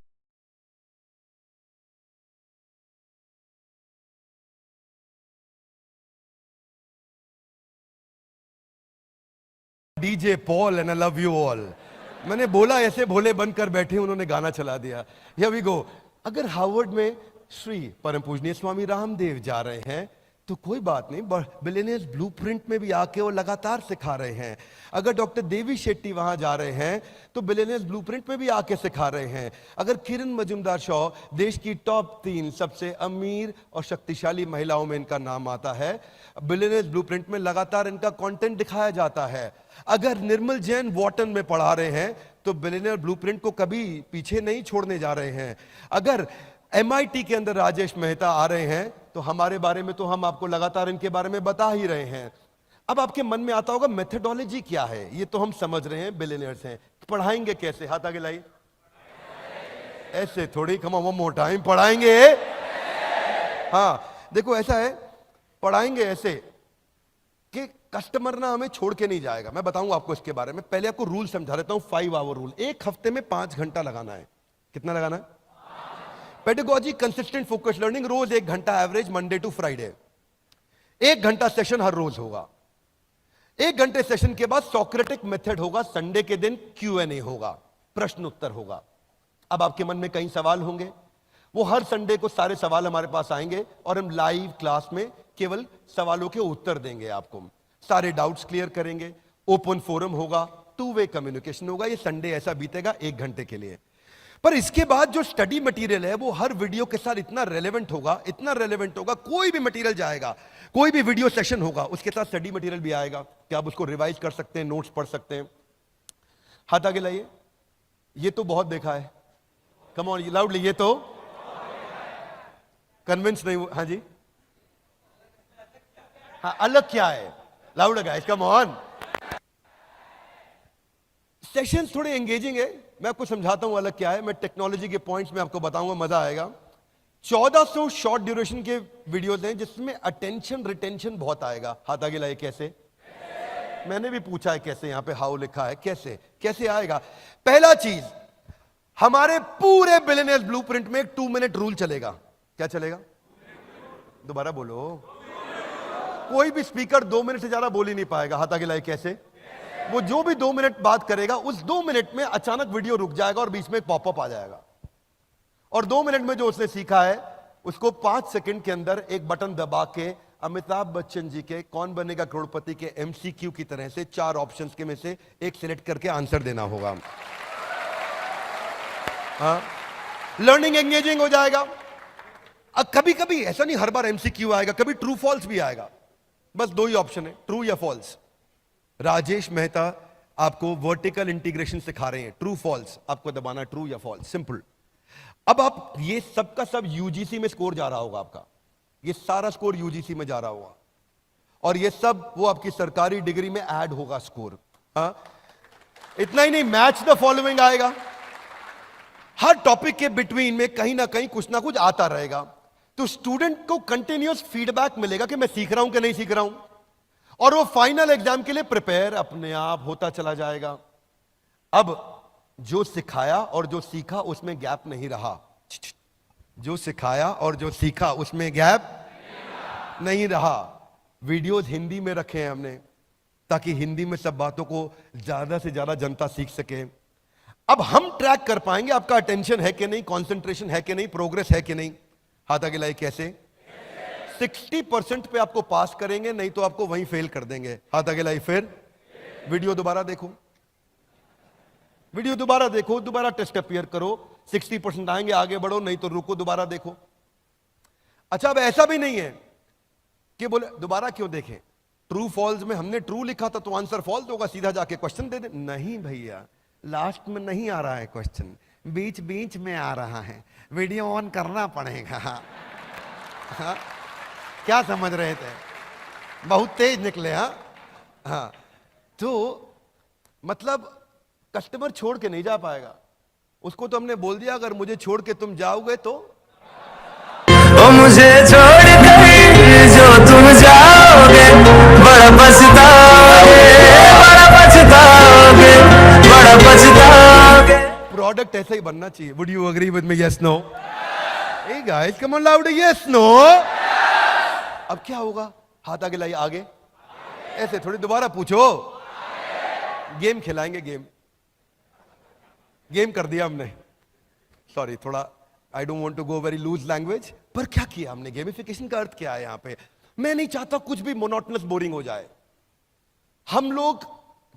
DJ Paul and I love you all, मैंने बोला ऐसे भोले बनकर बैठे, उन्होंने गाना चला दिया। Here we go. अगर हार्वर्ड में श्री परम पूजनीय स्वामी रामदेव जा रहे हैं तो कोई बात नहीं, बिलियनियर्स ब्लूप्रिंट में भी आके वो लगातार सिखा रहे हैं। अगर डॉक्टर देवी शेट्टी वहां जा रहे हैं तो बिलियनियर्स ब्लूप्रिंट में भी आके सिखा रहे हैं। अगर किरण मजुमदार शॉ, देश की टॉप 3 सबसे अमीर और शक्तिशाली महिलाओं में इनका नाम आता है, बिलियनियर्स ब्लूप्रिंट में लगातार इनका कंटेंट दिखाया जाता है। अगर निर्मल जैन वॉटन में पढ़ा रहे हैं तो बिलियनियर ब्लूप्रिंट को कभी पीछे नहीं छोड़ने जा रहे हैं। अगर MIT के अंदर राजेश मेहता आ रहे हैं तो हमारे बारे में तो हम आपको लगातार इनके बारे में बता ही रहे हैं। अब आपके मन में आता होगा मेथडोलॉजी क्या है, ये तो हम समझ रहे हैं बिलियनियर्स हैं, पढ़ाएंगे कैसे? हाथ आगे लाइए। ऐसे थोड़ी, come on one more time, पढ़ाएंगे। हाँ देखो ऐसा है, पढ़ाएंगे ऐसे कि कस्टमर ना हमें छोड़ के नहीं जाएगा। मैं बताऊंगा आपको इसके बारे में, पहले आपको रूल समझा देता हूं। 5 आवर रूल, एक हफ्ते में 5 घंटा लगाना है। कितना लगाना है? पेडागोजी, कंसिस्टेंट फोकस लर्निंग, रोज 1 घंटा एवरेज, मंडे टू फ्राइडे। 1 घंटा सेशन हर रोज होगा। 1 घंटे सेशन के बाद सोक्रेटिक मेथड होगा, संडे के दिन Q&A होगा, प्रश्न उत्तर होगा। अब आपके मन में कई सवाल होंगे, वो हर संडे को सारे सवाल हमारे पास आएंगे और हम लाइव क्लास में केवल सवालों के उत्तर देंगे आपको, सारे डाउट्स क्लियर करेंगे, ओपन फोरम होगा, 2 वे कम्युनिकेशन होगा। ये संडे ऐसा बीतेगा 1 घंटे के लिए। पर इसके बाद जो स्टडी मटेरियल है वो हर वीडियो के साथ इतना रेलेवेंट होगा, इतना रेलेवेंट होगा, कोई भी मटेरियल जाएगा, कोई भी वीडियो सेशन होगा, उसके साथ स्टडी मटेरियल भी आएगा कि आप उसको रिवाइज कर सकते हैं, नोट्स पढ़ सकते हैं। हाथ आगे लाइए। ये तो बहुत देखा है, कम ऑन लाउडली, ये तो कन्विंस नहीं हुआ। हाँ जी, हाँ अलग क्या है? Loud guys, come on. Sessions थोड़े एंगेजिंग है, मैं आपको समझाता हूं अलग क्या है। मैं टेक्नोलॉजी के पॉइंट्स में आपको बताऊंगा, मजा आएगा। 1400 शॉर्ट ड्यूरेशन के वीडियोस हैं जिसमें अटेंशन रिटेंशन बहुत आएगा। हाथ आगे लाइए। कैसे? मैंने भी पूछा है कैसे, यहां पे हाउ लिखा है, कैसे कैसे आएगा? पहला चीज, हमारे पूरे बिलियनियर्स ब्लूप्रिंट में एक 2 मिनट रूल चलेगा। क्या चलेगा? दोबारा बोलो। कोई भी स्पीकर 2 मिनट से ज्यादा बोल ही नहीं पाएगा। हाथ आगे लाइए। कैसे? वो जो भी 2 मिनट बात करेगा, उस 2 मिनट में अचानक वीडियो रुक जाएगा और बीच में एक पॉपअप आ जाएगा, और 2 मिनट में जो उसने सीखा है उसको 5 सेकंड के अंदर एक बटन दबा के अमिताभ बच्चन जी के कौन बनेगा करोड़पति के MCQ की तरह से 4 ऑप्शंस के में से एक सिलेक्ट करके आंसर देना होगा। हाँ, लर्निंग एंगेजिंग हो जाएगा। अब कभी कभी ऐसा नहीं हर बार MCQ आएगा, कभी ट्रू फॉल्स भी आएगा। बस 2 ही ऑप्शन है, ट्रू या फॉल्स। राजेश मेहता आपको वर्टिकल इंटीग्रेशन सिखा रहे हैं, ट्रू फॉल्स आपको दबाना, ट्रू या फॉल्स, सिंपल। अब आप ये सब का सब यूजीसी में स्कोर जा रहा होगा आपका, ये सारा स्कोर यूजीसी में जा रहा होगा, और ये सब वो आपकी सरकारी डिग्री में ऐड होगा स्कोर। हाँ, इतना ही नहीं, मैच द फॉलोइंग आएगा। हर टॉपिक के बिटवीन में कहीं ना कहीं कुछ ना कुछ आता रहेगा, तो स्टूडेंट को कंटिन्यूअस फीडबैक मिलेगा कि मैं सीख रहा हूं कि नहीं सीख रहा हूं, और वो फाइनल एग्जाम के लिए प्रिपेयर अपने आप होता चला जाएगा। अब जो सिखाया और जो सीखा उसमें गैप नहीं रहा, जो सिखाया और जो सीखा उसमें गैप नहीं रहा। वीडियोस हिंदी में रखे हैं हमने ताकि हिंदी में सब बातों को ज्यादा से ज्यादा जनता सीख सके। अब हम ट्रैक कर पाएंगे आपका अटेंशन है कि नहीं, कंसंट्रेशन है कि नहीं, प्रोग्रेस है कि नहीं। हाथ आगे लाइए। कैसे? 60% पे आपको पास करेंगे, नहीं तो आपको वहीं फेल कर देंगे। हाथ आगे लाइए। फिर वीडियो दोबारा देखो, वीडियो दोबारा देखो, दोबारा टेस्ट अपीयर करो, 60% आएंगे, आगे बढ़ो, नहीं तो रुको, दोबारा देखो। अच्छा, अब ऐसा भी नहीं है कि बोले दोबारा क्यों देखें, ट्रू फॉल्स में हमने ट्रू लिखा था तो आंसर फॉल्स होगा, सीधा जाके क्वेश्चन दे दे। नहीं भैया, लास्ट में नहीं आ रहा है क्वेश्चन, बीच बीच में आ रहा है, वीडियो ऑन करना पड़ेगा। हाँ, क्या समझ रहे थे? बहुत तेज निकले। हाँ, तो मतलब कस्टमर छोड़ के नहीं जा पाएगा, उसको तो हमने बोल दिया अगर मुझे छोड़ के तुम जाओगे तो ओ मुझे छोड़ कर जो तुम जाओगे, बड़ा पछताओगे, बड़ा पछताओगे, बड़ा पछताओगे। प्रोडक्ट ऐसा ही बनना चाहिए। Would you agree with me? Yes no? Hey guys, come on loud, yes no? अब क्या होगा? हाथ आगे लाइए। आगे ऐसे थोड़ी, दोबारा पूछो। गेम खिलाएंगे, गेम कर दिया हमने। सॉरी, थोड़ा I don't want to go very loose language, पर क्या किया हमने? गेमिफिकेशन का अर्थ क्या है यहां पे? मैं नहीं चाहता कुछ भी मोनोटोनस बोरिंग हो जाए। हम लोग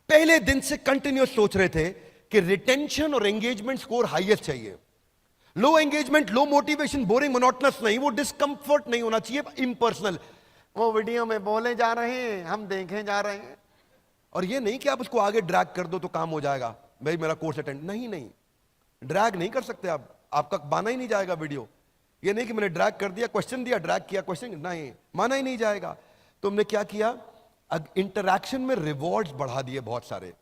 पहले दिन से कंटिन्यूअस सोच रहे थे कि रिटेंशन और एंगेजमेंट स्कोर हाईएस्ट चाहिए। Low engagement, low motivation, boring monotonous नहीं, वो डिस्कंफर्ट नहीं होना चाहिए, इम्पर्सनल। वो वीडियो में बोले जा रहे हैं, हम देखे जा रहे हैं, और ये नहीं कि आप उसको आगे ड्रैग कर दो तो काम हो जाएगा, भाई मेरा कोर्स अटेंड। नहीं नहीं, ड्रैग नहीं कर सकते आप, आपका माना ही नहीं जाएगा वीडियो। ये नहीं कि मैंने ड्रैग कर दिया, क्वेश्चन दिया, ड्रैग किया क्वेश्चन, नहीं, माना ही नहीं जाएगा। तो हमने क्या किया, इंटरैक्शन में रिवॉर्ड्स बढ़ा दिए बहुत सारे।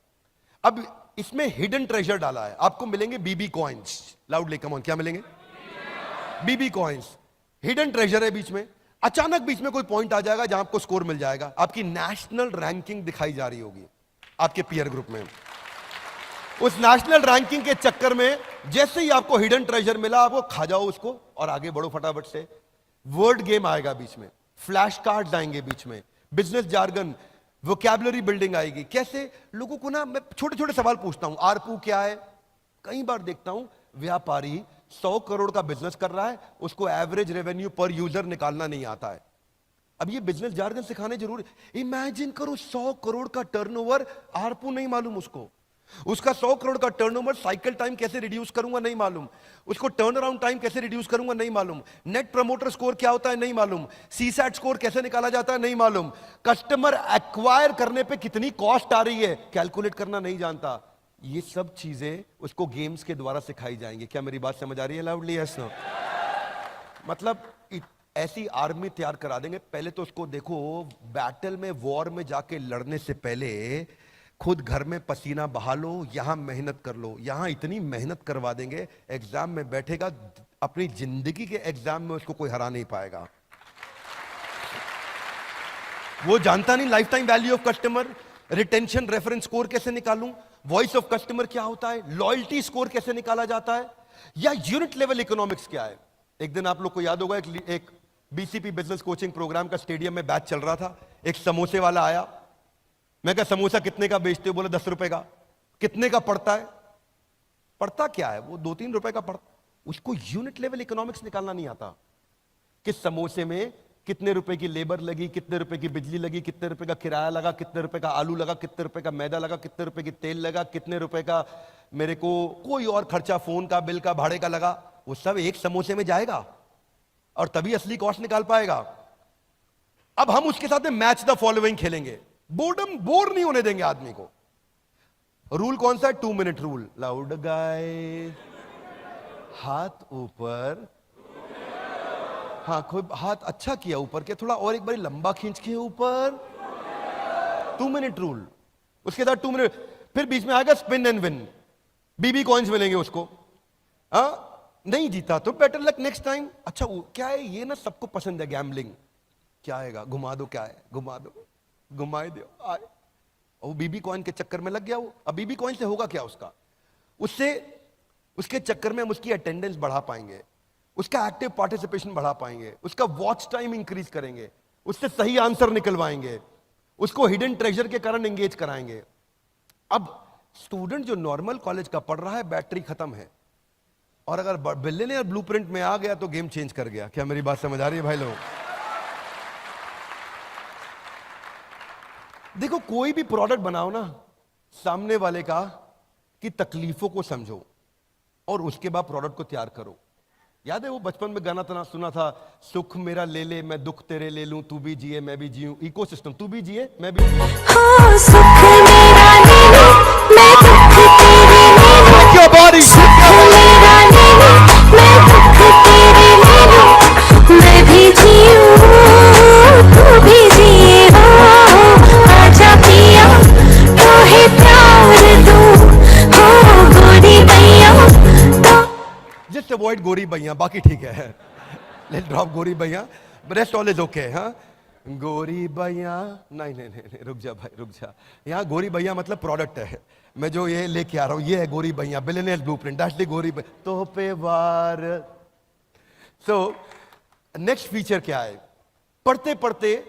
अब इसमें हिडन ट्रेजर डाला है, आपको मिलेंगे बीबी कॉइन्स। लाउडली कम ऑन, क्या मिलेंगे? बीबी कॉइन्स। हिडन ट्रेजर है बीच में। अचानक बीच में कोई पॉइंट आ जाएगा जहां आपको स्कोर मिल जाएगा, आपकी नेशनल रैंकिंग दिखाई जा रही होगी आपके पीयर ग्रुप में। उस नेशनल रैंकिंग के चक्कर में जैसे ही आपको हिडन ट्रेजर मिला, आपको खा जाओ उसको और आगे बढ़ो फटाफट से। वर्ड गेम आएगा बीच में, फ्लैश कार्ड्स आएंगे बीच में, बिजनेस जार्गन, वोकैबुलरी बिल्डिंग आएगी। कैसे लोगों को ना, मैं छोटे छोटे सवाल पूछता हूं। आरपू क्या है? कई बार देखता हूं व्यापारी 100 करोड़ का बिजनेस कर रहा है, उसको एवरेज रेवेन्यू पर यूजर निकालना नहीं आता है। अब ये बिजनेस जार्गन सिखाने जरूरी। इमेजिन करो 100 करोड़ का टर्नओवर, आरपू नहीं मालूम उसको। उसका 100 करोड़ का टर्नओवर, साइकिल टाइम कैसे रिड्यूस करूंगा नहीं मालूम, उसको टर्न अराउंड टाइम कैसे रिड्यूस करूंगा नहीं मालूम, नेट प्रमोटर स्कोर क्या होता है नहीं मालूम, सीसैट स्कोर कैसे निकाला जाता है नहीं मालूम, कस्टमर एक्वायर करने पे कितनी कॉस्ट आ रही है कैलकुलेट करना नहीं जानता। ये सब चीजें उसको गेम्स के द्वारा सिखाई जाएंगी। क्या मेरी बात समझ आ रही है? Loudly yes no. मतलब ऐसी आर्मी तैयार करा देंगे। पहले तो उसको देखो, बैटल में, वॉर में जाके लड़ने से पहले खुद घर में पसीना बहा लो, यहां मेहनत कर लो। यहां इतनी मेहनत करवा देंगे, एग्जाम में बैठेगा, अपनी जिंदगी के एग्जाम में उसको कोई हरा नहीं पाएगा। वो जानता नहीं life time value of customer, retention reference score कैसे निकालूं, वॉइस ऑफ कस्टमर क्या होता है, लॉयल्टी स्कोर कैसे निकाला जाता है, या यूनिट लेवल इकोनॉमिक्स क्या है। एक दिन आप लोग को याद होगा, एक बीसीपी बिजनेस कोचिंग प्रोग्राम का स्टेडियम में बैच चल रहा था। एक समोसे वाला आया, मैं कहा समोसा कितने का बेचते हो? बोला 10 रुपए का। कितने का पड़ता है? पड़ता क्या है? वो 2-3 रुपए का पड़ता। उसको यूनिट लेवल इकोनॉमिक्स निकालना नहीं आता कि समोसे में कितने रुपए की लेबर लगी, कितने रुपए की बिजली लगी, कितने रुपए का किराया लगा, कितने रुपए का आलू लगा, कितने रुपए का मैदा लगा, कितने रुपए की तेल लगा, कितने रुपए का मेरे को कोई और खर्चा, फोन का बिल का, भाड़े का लगा। वो सब एक समोसे में जाएगा और तभी असली कॉस्ट निकाल पाएगा। अब हम उसके साथ में मैच द फॉलोइंग खेलेंगे। बोर्डम, बोर नहीं होने देंगे आदमी को। रूल कौन सा है? 2 मिनट रूल। लाउड गाइस, हाथ ऊपर। हाँ, कोई हाथ अच्छा किया ऊपर के, थोड़ा और एक बार लंबा खींच के ऊपर। 2 मिनट रूल। उसके बाद 2 मिनट, फिर बीच में आएगा spin and win. BB coins मिलेंगे उसको। नहीं जीता तो बेटर लक नेक्स्ट टाइम। अच्छा क्या है ये? ना सबको पसंद है गैम्बलिंग। क्या आएगा? घुमा दो। क्या है? घुमा दो, घुमाए दो, आए। वो बीबी कॉइन के चक्कर में लग गया वो। अब बीबी कॉइन से होगा क्या उसका? उससे, उसके चक्कर में हम उसकी अटेंडेंस बढ़ा पाएंगे, उसका एक्टिव पार्टिसिपेशन बढ़ा पाएंगे, उसका वॉच टाइम इंक्रीज करेंगे, उससे सही आंसर निकलवाएंगे, उसको हिडन ट्रेजर के कारण एंगेज कराएंगे। अब स्टूडेंट जो नॉर्मल कॉलेज का पढ़ रहा है, बैटरी खत्म है, और अगर बिलियनियर ब्लूप्रिंट में आ गया तो गेम चेंज कर गया। क्या मेरी बात समझ आ रही है भाई लोग? देखो, कोई भी प्रोडक्ट बनाओ ना, सामने वाले का की तकलीफों को समझो और उसके बाद प्रोडक्ट को तैयार करो। याद है वो बचपन में गाना तना सुना था, सुख मेरा ले ले मैं दुख तेरे ले लूं, तू भी जिए मैं भी जीऊं, इकोसिस्टम। तू भी जिए मैं भी जीऊं। हाँ, सुख मेरा ले लो, मैं दुख तेरे ले लूं। क्यों बारी? सुख मेरा ले लो, मैं दुख तेरे ले लूं, मैं भी जीऊं, तू भी जिए। हो आजा पिया, तोहे प्यार दूं, हो गोरी भैया तो। जस्ट अवॉइड गोरी भैया, बाकी ठीक है। लेट्स ड्रॉप गोरी भैया, रेस्ट ऑल इज ओके। हाँ, गोरी भैया, नहीं नहीं नहीं, रुक जा भाई, रुक जा। यहाँ गोरी भैया मतलब प्रोडक्ट है, मैं जो ये लेके आ रहा हूँ ये है गोरी भैया, बिलियनियर्स ब्लूप्रिंट, दैट्स द गोरी भैया। तो पे वार। सो नेक्स्ट फीचर क्या है? पढ़ते पढ़ते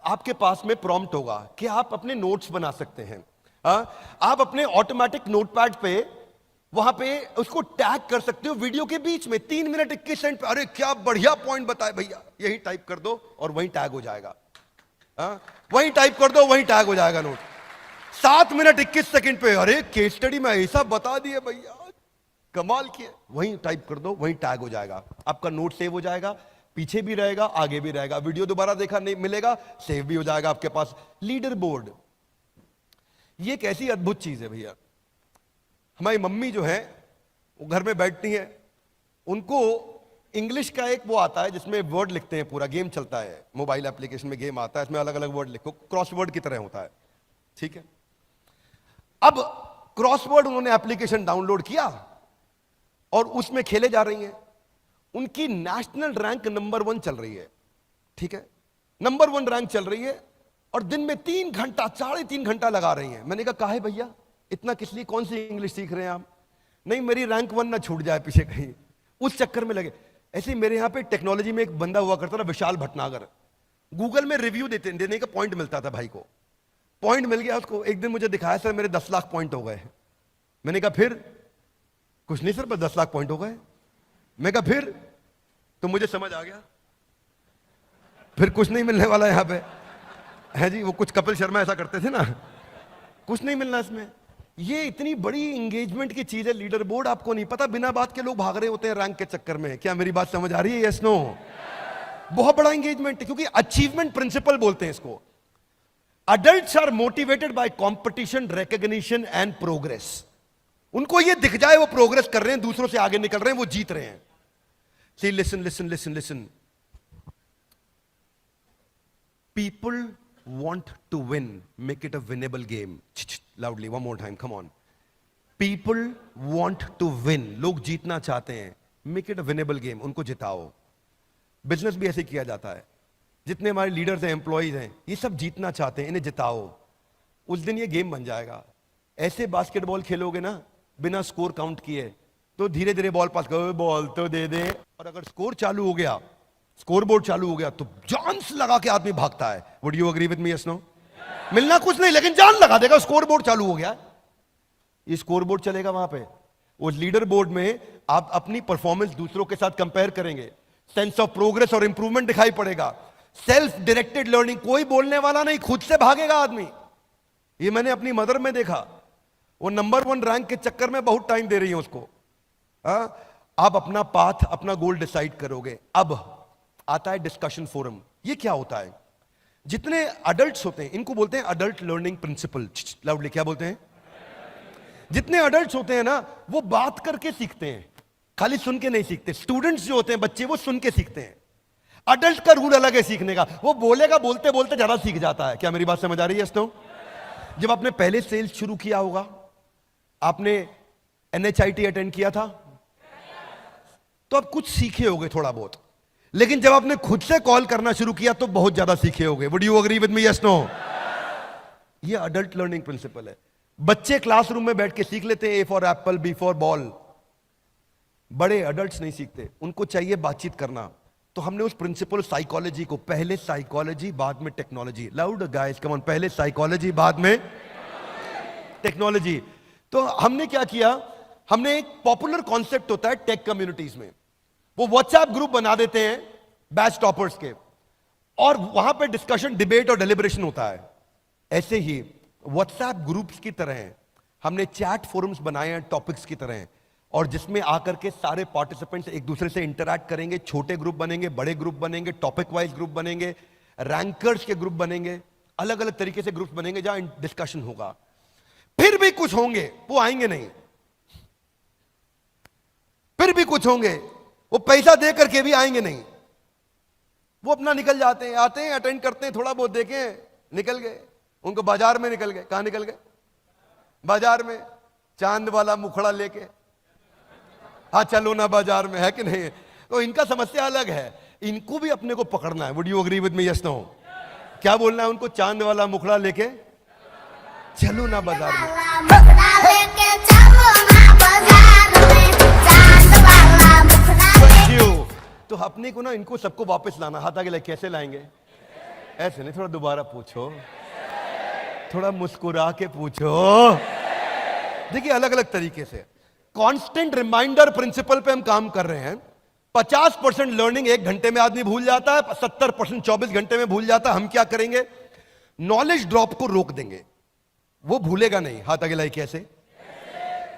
आपके पास में प्रॉम्प्ट होगा कि आप अपने नोट्स बना सकते हैं। आप अपने ऑटोमेटिक नोटपैड पे वहां पे उसको टैग कर सकते हो वीडियो के बीच में। 3 मिनट 21 सेकंड पे, अरे क्या बढ़िया पॉइंट बताए भैया, यही टाइप कर दो और वहीं टैग हो जाएगा। वहीं टाइप कर दो, वहीं टैग हो जाएगा नोट। 7 मिनट 21 सेकंड पे, अरे केस स्टडी में ऐसा बता दिए भैया, कमाल किए, वहीं टाइप कर दो, वहीं टैग हो जाएगा। आपका नोट सेव हो जाएगा, पीछे भी रहेगा, आगे भी रहेगा। वीडियो दोबारा देखा नहीं मिलेगा, सेव भी हो जाएगा आपके पास। लीडर बोर्ड, ये एक ऐसी अद्भुत चीज है भैया। हमारी मम्मी जो है वो घर में बैठती है, उनको इंग्लिश का एक वो आता है जिसमें वर्ड लिखते हैं, पूरा गेम चलता है, मोबाइल एप्लीकेशन में गेम आता है, इसमें अलग अलग वर्ड लिखो, क्रॉसवर्ड की तरह होता है, ठीक है। अब क्रॉसवर्ड उन्होंने एप्लीकेशन डाउनलोड किया और उसमें खेले जा रही हैं। उनकी नेशनल रैंक नंबर 1 चल रही है, ठीक है, नंबर 1 रैंक चल रही है, और दिन में 3 घंटा 3.5 घंटा लगा रही हैं। मैंने कहा काहे भैया इतना किस लिए, कौन सी इंग्लिश सीख रहे हैं आप? नहीं मेरी रैंक 1 ना छूट जाए पीछे कहीं, उस चक्कर में लगे। ऐसे ही मेरे यहां पे टेक्नोलॉजी में एक बंदा हुआ करता था, विशाल भटनागर, गूगल में रिव्यू देने का पॉइंट मिलता था, भाई को पॉइंट मिल गया उसको। एक दिन मुझे दिखाया सर मेरे 10 लाख पॉइंट हो गए। मैंने कहा फिर? कुछ नहीं सर, बस 10 लाख पॉइंट हो गए। मैं कहा फिर? तो मुझे समझ आ गया फिर कुछ नहीं मिलने वाला यहां पे है जी। वो कुछ कपिल शर्मा ऐसा करते थे ना, कुछ नहीं मिलना इसमें। ये इतनी बड़ी इंगेजमेंट की चीज है, लीडर बोर्ड, आपको नहीं पता, बिना बात के लोग भाग रहे होते हैं रैंक के चक्कर में। क्या मेरी बात समझ आ रही है? Yes no? बहुत बड़ा इंगेजमेंट है, क्योंकि अचीवमेंट प्रिंसिपल बोलते हैं इसको। Adults are motivated by competition, recognition and progress. उनको ये दिख जाए वो प्रोग्रेस कर रहे हैं, दूसरों से आगे निकल रहे हैं, वो जीत रहे हैं। See listen listen listen listen, people want to win, make it a winnable game. Loudly, one more time, come on. People want to win, लोग जीतना चाहते हैं, make it a winnable game, उनको जिताओ। बिजनेस भी ऐसे किया जाता है, जितने हमारे लीडर्स हैं, एम्प्लॉइज हैं, ये सब जीतना चाहते हैं, इन्हें जिताओ, उस दिन ये गेम बन जाएगा। ऐसे बास्केटबॉल खेलोगे ना बिना स्कोर काउंट किए, तो धीरे धीरे बॉल पास करो, बॉल तो दे दे, और अगर स्कोर चालू हो गया, स्कोर बोर्ड चालू हो गया, तो जान से लगा के आदमी भागता है। Would you agree with me? Yes no? मिलना कुछ नहीं, लेकिन जान लगा देगा, स्कोर बोर्ड चालू हो गया। ये स्कोर बोर्ड चलेगा वहां पे, उस लीडर बोर्ड में आप अपनी परफॉर्मेंस दूसरों के साथ कंपेयर करेंगे, सेंस ऑफ प्रोग्रेस और इंप्रूवमेंट दिखाई पड़ेगा। सेल्फ डायरेक्टेड लर्निंग, कोई बोलने वाला नहीं, खुद से भागेगा आदमी। ये मैंने अपनी मदर में देखा, वो नंबर 1 रैंक के चक्कर में बहुत टाइम दे रही है उसको। आप अपना पाथ, अपना गोल डिसाइड करोगे। अब आता है डिस्कशन फोरम। ये क्या होता है? जितने अडल्ट्स होते हैं, इनको बोलते हैं अडल्ट लर्निंग प्रिंसिपल। लाउडली क्या बोलते हैं? जितने अडल्ट्स होते हैं ना, वो बात करके सीखते हैं, खाली सुन के नहीं सीखते। स्टूडेंट्स जो होते हैं, बच्चे, वो सुन के सीखते हैं। अडल्ट का रूल अलग है सीखने का, वो बोलेगा, बोलते बोलते ज्यादा सीख जाता है। क्या मेरी बात समझ आ रही है? Yes no? जब आपने पहले सेल्स शुरू किया होगा, आपने NHIT अटेंड किया था, तो आप कुछ सीखे होगे थोड़ा बहुत, लेकिन जब आपने खुद से कॉल करना शुरू किया तो बहुत ज्यादा सीखे होगे। Would you agree with me? Yes no? ये अडल्ट लर्निंग प्रिंसिपल है। बच्चे क्लासरूम में बैठ के सीख लेते हैं, A for Apple, B for ball. बड़े अडल्ट्स नहीं सीखते, उनको चाहिए बातचीत करना। तो हमने उस प्रिंसिपल साइकोलॉजी को, पहले साइकोलॉजी बाद में technology, loud guys come on, पहले साइकोलॉजी बाद में टेक्नोलॉजी। तो हमने क्या किया, हमने एक पॉपुलर कॉन्सेप्ट होता है टेक कम्युनिटीज में, वो व्हाट्सएप ग्रुप बना देते हैं बैच टॉपर्स के, और वहां पे डिस्कशन, डिबेट और डेलिब्रेशन होता है। ऐसे ही व्हाट्सएप ग्रुप्स की तरह हमने चैट फोरम्स बनाए हैं टॉपिक्स की तरह, और जिसमें आकर के सारे पार्टिसिपेंट्स एक दूसरे से इंटरैक्ट करेंगे। छोटे ग्रुप बनेंगे, बड़े ग्रुप बनेंगे, टॉपिक वाइज ग्रुप बनेंगे, रैंकर्स के ग्रुप बनेंगे, अलग अलग तरीके से ग्रुप बनेंगे जहां डिस्कशन होगा। फिर भी कुछ होंगे वो आएंगे नहीं, फिर भी कुछ होंगे वो पैसा दे करके भी आएंगे नहीं, वो अपना निकल जाते हैं, आते हैं, अटेंड करते हैं, थोड़ा बहुत देखें, निकल गए। उनको बाजार में निकल गए। कहां निकल गए? बाजार में, चांद वाला मुखड़ा लेके, हाँ चलो ना बाजार में, है कि नहीं? तो इनका समस्या अलग है, इनको भी अपने को पकड़ना है। Would you agree with me? Yes no? क्या बोलना है उनको? चांद वाला मुखड़ा लेके चलो ना बाजार में। तो अपने को ना, इनको सबको वापस लाना। हाथ आगे लगे, कैसे लाएंगे? ऐसे नहीं, थोड़ा दोबारा पूछो, थोड़ा मुस्कुरा के पूछो। देखिए अलग अलग तरीके से कांस्टेंट रिमाइंडर प्रिंसिपल पे हम काम कर रहे हैं। 50% लर्निंग 1 घंटे में आदमी भूल जाता है, 70% 24 घंटे में भूल जाता है। हम क्या करेंगे? नॉलेज ड्रॉप को रोक देंगे, वो भूलेगा नहीं। हाथ आगे लाई, कैसे?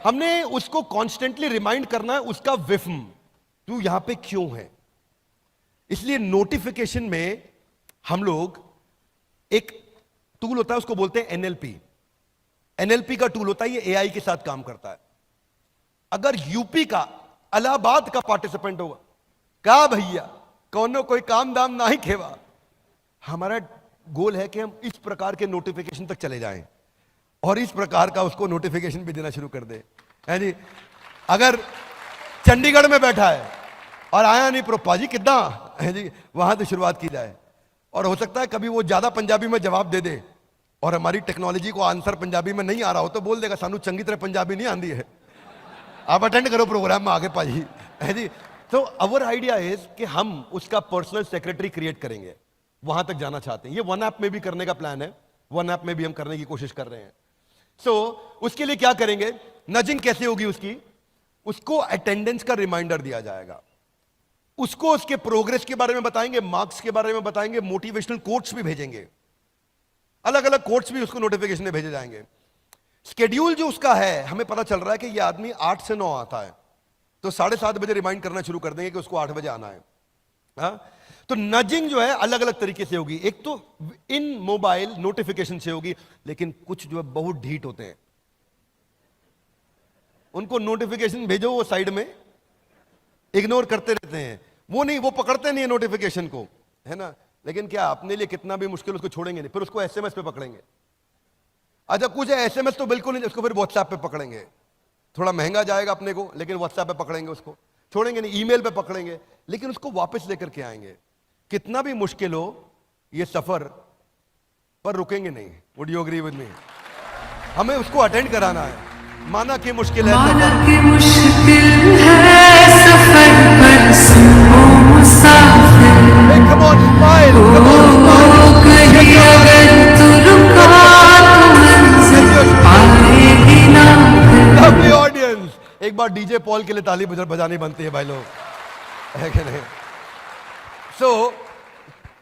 हमने उसको कॉन्स्टेंटली रिमाइंड करना है, उसका विफ्म, तू यहां पे क्यों है। इसलिए नोटिफिकेशन में हम लोग, एक टूल होता है उसको बोलते हैं NLP का टूल होता है, ये AI के साथ काम करता है। अगर यूपी का, इलाहाबाद का पार्टिसिपेंट होगा, का भैया कौनो कोई काम दाम ना ही खेवा। हमारा गोल है कि हम इस प्रकार के नोटिफिकेशन तक चले जाएं और इस प्रकार का उसको नोटिफिकेशन भी देना शुरू कर दे, है जी। अगर चंडीगढ़ में बैठा है और आया नहीं प्रोपा जी कितना है जी, वहां से शुरुआत की जाए। और हो सकता है कभी वो ज्यादा पंजाबी में जवाब दे दे और हमारी टेक्नोलॉजी को आंसर पंजाबी में नहीं आ रहा हो तो बोल देगा सानू चंगी तरह पंजाबी नहीं आती है, आप अटेंड करो प्रोग्राम में आगे पाजी, है जी। तो अवर आइडिया इज कि हम उसका पर्सनल सेक्रेटरी क्रिएट करेंगे, वहां तक जाना चाहते हैं। ये वन ऐप में भी करने का प्लान है, वन ऐप में भी हम करने की कोशिश कर रहे हैं। उसके लिए क्या करेंगे, नजिंग कैसे होगी उसकी, उसको अटेंडेंस का रिमाइंडर दिया जाएगा, उसको उसके प्रोग्रेस के बारे में बताएंगे, मार्क्स के बारे में बताएंगे, मोटिवेशनल कोट्स भी भेजेंगे, अलग अलग कोट्स भी उसको नोटिफिकेशन में भेजे जाएंगे। स्केड्यूल जो उसका है, हमें पता चल रहा है कि ये आदमी 8 से 9 आता है, तो 7:30 बजे रिमाइंड करना शुरू कर देंगे कि उसको 8 बजे आना है। हाँ? तो नजिंग जो है अलग अलग तरीके से होगी, एक तो इन मोबाइल नोटिफिकेशन से होगी, लेकिन कुछ जो है बहुत ढीठ होते हैं, उनको नोटिफिकेशन भेजो वो साइड में इग्नोर करते रहते हैं, वो नहीं, वो पकड़ते नहीं है नोटिफिकेशन को, है ना। लेकिन क्या अपने लिए कितना भी मुश्किल उसको छोड़ेंगे नहीं, फिर उसको एसएमएस पे पकड़ेंगे। अच्छा कुछ है एसएमएस तो बिल्कुल नहीं, उसको फिर व्हाट्सएप पे पकड़ेंगे, थोड़ा महंगा जाएगा अपने को, लेकिन व्हाट्सएप पे पकड़ेंगे उसको, छोड़ेंगे नहीं, ईमेल पे पकड़ेंगे, लेकिन उसको वापस लेकर के आएंगे। कितना भी मुश्किल हो ये सफर, पर रुकेंगे नहीं। Would you agree with me? हमें उसको अटेंड कराना है, माना कि मुश्किल है, माना कि मुश्किल है सफर पर सुनो मुसाफिर, come on, smile, come on, smile. कहीं अगर तू रुका तो मंजिल पाएगी ना फिर। Lovely audience, एक बार डीजे पॉल के लिए ताली बजानी बनती है भाई लोग, है कि नहीं?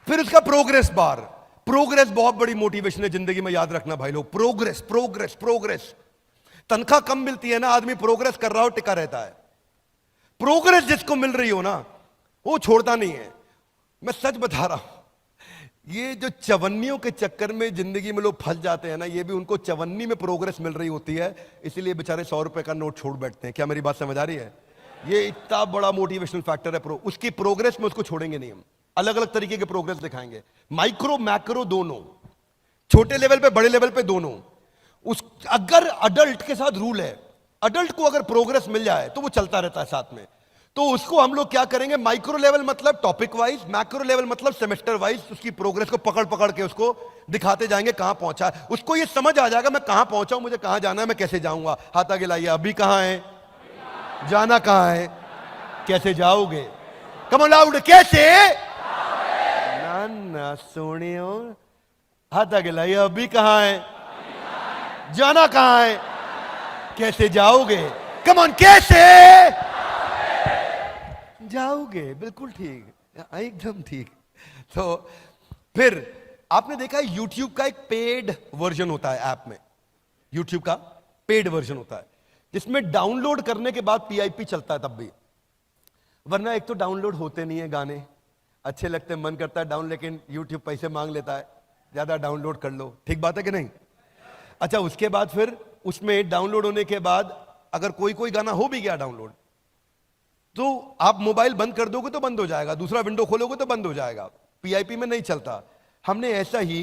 फिर उसका प्रोग्रेस बार, प्रोग्रेस बहुत बड़ी मोटिवेशन है जिंदगी में, याद रखना भाई लोग, प्रोग्रेस प्रोग्रेस प्रोग्रेस। तनख्वाह कम मिलती है ना, आदमी प्रोग्रेस कर रहा हो टिका रहता है, प्रोग्रेस जिसको मिल रही हो ना वो छोड़ता नहीं है। मैं सच बता रहा हूं, ये जो चवन्नियों के चक्कर में जिंदगी में लोग फंस जाते हैं ना, ये भी उनको चवन्नी में प्रोग्रेस मिल रही होती है, इसीलिए बेचारे 100 रुपए का नोट छोड़ बैठते हैं। क्या मेरी बात समझ आ रही है? ये इतना बड़ा मोटिवेशनल फैक्टर है उसकी प्रोग्रेस में, उसको छोड़ेंगे नहीं हम, अलग अलग तरीके के प्रोग्रेस दिखाएंगे, माइक्रो मैक्रो दोनों, छोटे लेवल पे बड़े लेवल पे दोनों। अगर अडल्ट के साथ रूल है, अडल्ट को अगर प्रोग्रेस मिल जाए तो वो चलता रहता है साथ में, तो उसको हम लोग क्या करेंगे, माइक्रो लेवल मतलब टॉपिक वाइज, मैक्रो लेवल मतलब सेमेस्टर वाइज उसकी प्रोग्रेस को पकड़ पकड़ के उसको दिखाते जाएंगे कहां पहुंचा है। उसको ये समझ आ जाएगा मैं कहां पहुंचा हूं, मुझे कहां जाना है, मैं कैसे जाऊंगा। हाथ आगे लाइए, अभी कहां है, जाना कहां है, कैसे जाओगे, कम ऑन लाउड, कैसे ना ना सोनियो, हाथ आगे लाइए, अभी कहां है, जाना कहां है, कैसे जाओगे, कम ऑन, कैसे जाओगे, बिल्कुल ठीक, एकदम ठीक। तो फिर आपने देखा है YouTube का एक पेड वर्जन होता है, ऐप में YouTube का पेड वर्जन होता है जिसमें डाउनलोड करने के बाद PIP चलता है तब भी, वरना एक तो डाउनलोड होते नहीं है गाने, अच्छे लगते हैं, मन करता है डाउन, लेकिन YouTube पैसे मांग लेता है, ज्यादा डाउनलोड कर लो, ठीक बात है कि नहीं। अच्छा उसके बाद फिर उसमें डाउनलोड होने के बाद अगर कोई कोई गाना हो भी गया डाउनलोड, तो आप मोबाइल बंद कर दोगे तो बंद हो जाएगा, दूसरा विंडो खोलोगे तो बंद हो जाएगा, PIP में नहीं चलता। हमने ऐसा ही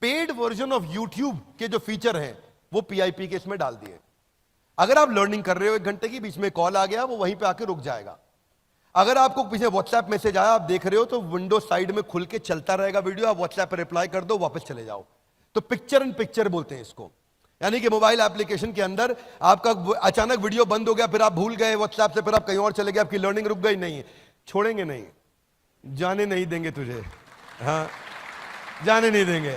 पेड वर्जन ऑफ YouTube के जो फीचर हैं वो PIP के इसमें डाल दिए। अगर आप लर्निंग कर रहे हो 1 घंटे की, बीच में कॉल आ गया, वो वहीं पे आके रुक जाएगा। अगर आपको पीछे WhatsApp मैसेज आया, आप देख रहे हो, तो विंडो साइड में खुल के चलता रहेगा वीडियो, आप WhatsApp पे रिप्लाई कर दो, वापस चले जाओ। तो पिक्चर इन पिक्चर बोलते हैं इसको, यानी कि मोबाइल एप्लीकेशन के अंदर आपका अचानक वीडियो बंद हो गया, फिर आप भूल गए WhatsApp से, फिर आप कहीं और चले गए, आपकी लर्निंग रुक गई, नहीं छोड़ेंगे, नहीं जाने नहीं देंगे तुझे, हाँ जाने नहीं देंगे,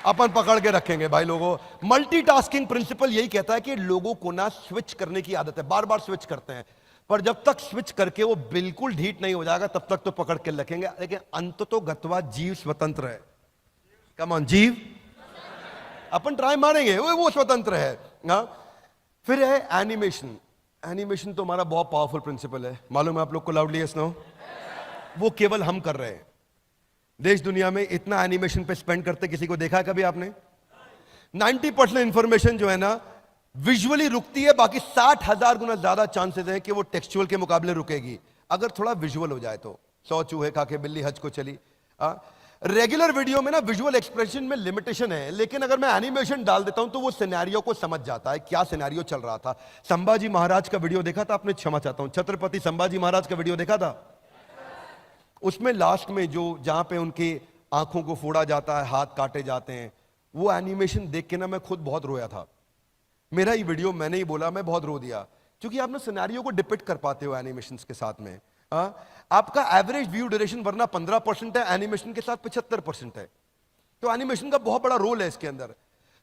अपन पकड़ के रखेंगे भाई लोगों। मल्टीटास्किंग प्रिंसिपल यही कहता है कि लोगों को ना स्विच करने की आदत है, बार बार स्विच करते हैं, पर जब तक स्विच करके वो बिल्कुल ढीठ नहीं हो जाएगा तब तक तो पकड़ के रखेंगे, लेकिन अंततोगत्वा जीव स्वतंत्र है। कम ऑन, जीव अपन ट्राई मारेंगे, वो स्वतंत्र है ना। फिर है एनिमेशन। एनिमेशन तो हमारा बहुत पावरफुल प्रिंसिपल है, मालूम है आप लोग को, लाउडली यस नो। वो केवल हम कर रहे हैं, देश दुनिया में इतना एनिमेशन पे स्पेंड करते किसी को देखा है कभी आपने? 90% इंफॉर्मेशन जो है ना विजुअली रुकती है, बाकी 60,000 गुना ज्यादा चांसेस हैं कि वो टेक्सचुअल के मुकाबले रुकेगी। अगर थोड़ा विजुअल हो जाए तो 100 चूहे खा के बिल्ली हज को चली। रेगुलर वीडियो में ना विजुअल एक्सप्रेशन में लिमिटेशन है, लेकिन अगर मैं एनिमेशन डाल देता हूं तो वो सिनेरियो को समझ जाता है, क्या सिनेरियो चल रहा था। संभाजी महाराज का वीडियो देखा था आपने? क्षमा चाहता हूं, छत्रपति संभाजी महाराज का वीडियो देखा था? उसमें लास्ट में जो जहां पे उनकी आंखों को फोड़ा जाता है, हाथ काटे जाते हैं, वो एनिमेशन देख के ना मैं खुद बहुत रोया था। मेरा ही वीडियो, मैंने ही बोला, मैं बहुत रो दिया, क्योंकि आप ना सिनेरियो को डिपिक्ट कर पाते हो एनिमेशंस के साथ में। आपका एवरेज व्यू ड्यूरेशन वरना 15% है, एनिमेशन के साथ 75% है, तो एनिमेशन का बहुत बड़ा रोल है इसके अंदर।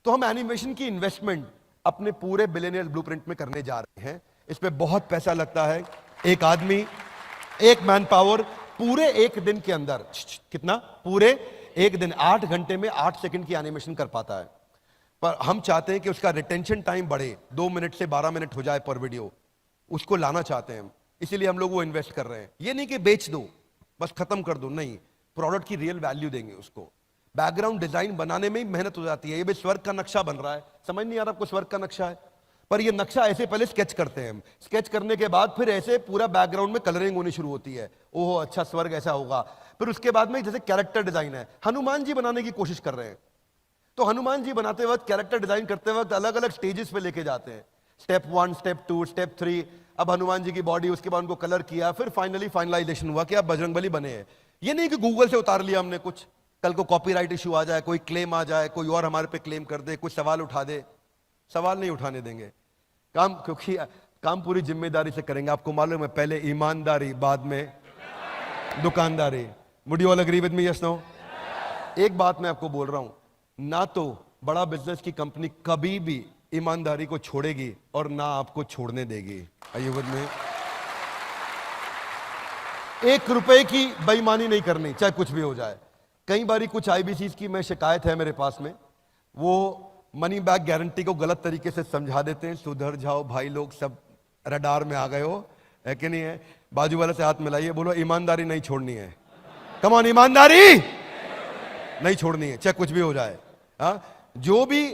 तो हम एनिमेशन की इन्वेस्टमेंट अपने पूरे बिलियनियर ब्लूप्रिंट में करने जा रहे हैं। इस पे बहुत पैसा लगता है। एक आदमी, एक मैन पावर पूरे एक दिन के अंदर, कितना? पूरे एक दिन 8 घंटे में 8 सेकंड की एनिमेशन कर पाता है। पर हम चाहते हैं कि उसका रिटेंशन टाइम बढ़े, 2 मिनट से 12 मिनट हो जाए पर वीडियो, उसको लाना चाहते हैं हम, इसीलिए हम लोग वो इन्वेस्ट कर रहे हैं। ये नहीं कि बेच दो बस खत्म कर दो, नहीं, प्रोडक्ट की रियल वैल्यू देंगे उसको। बैकग्राउंड डिजाइन बनाने में ही मेहनत हो जाती है। ये भी स्वर्ग का नक्शा बन रहा है, समझ नहीं आ रहा आपको स्वर्ग का नक्शा है, पर ये नक्शा ऐसे पहले स्केच करते हैं हम, स्केच करने के बाद फिर ऐसे पूरा बैकग्राउंड में कलरिंग होनी शुरू होती है। ओहो अच्छा स्वर्ग ऐसा होगा। फिर उसके बाद में जैसे कैरेक्टर डिजाइन है, हनुमान जी बनाने की कोशिश कर रहे हैं, तो हनुमान जी बनाते वक्त, कैरेक्टर डिजाइन करते वक्त अलग अलग स्टेजेस पे लेके जाते हैं। स्टेप 1, स्टेप 2, स्टेप 3, अब हनुमान जी की बॉडी, उसके बाद उनको कलर किया, फिर फाइनली फाइनलाइजेशन हुआ कि आप बजरंगबली बने हैं। ये नहीं कि गूगल से उतार लिया हमने कुछ, कल को कॉपीराइट इशू आ जाए, कोई क्लेम आ जाए, कोई और हमारे पे क्लेम कर दे, कुछ सवाल उठा दे। सवाल नहीं उठाने देंगे काम, क्योंकि काम पूरी जिम्मेदारी से करेंगे। आपको मालूम है, पहले ईमानदारी, बाद में दुकानदारी। Would you all agree with me? Yes no? एक बात मैं आपको बोल रहा हूं, ना तो बड़ा बिजनेस की कंपनी कभी भी ईमानदारी को छोड़ेगी और ना आपको छोड़ने देगी। आर यू विद मी? 1 रुपए की बेईमानी नहीं करनी, चाहे कुछ भी हो जाए। कई बारी कुछ आईबीसीज की मैं शिकायत है मेरे पास में, वो मनी बैक गारंटी को गलत तरीके से समझा देते हैं। सुधर जाओ भाई लोग, सब रडार में आ गए हो, है कि नहीं है? बाजू वाले से हाथ मिलाइए, बोलो ईमानदारी नहीं छोड़नी है। कम ऑन, ईमानदारी नहीं छोड़नी है, चाहे कुछ भी हो जाए। जो भी,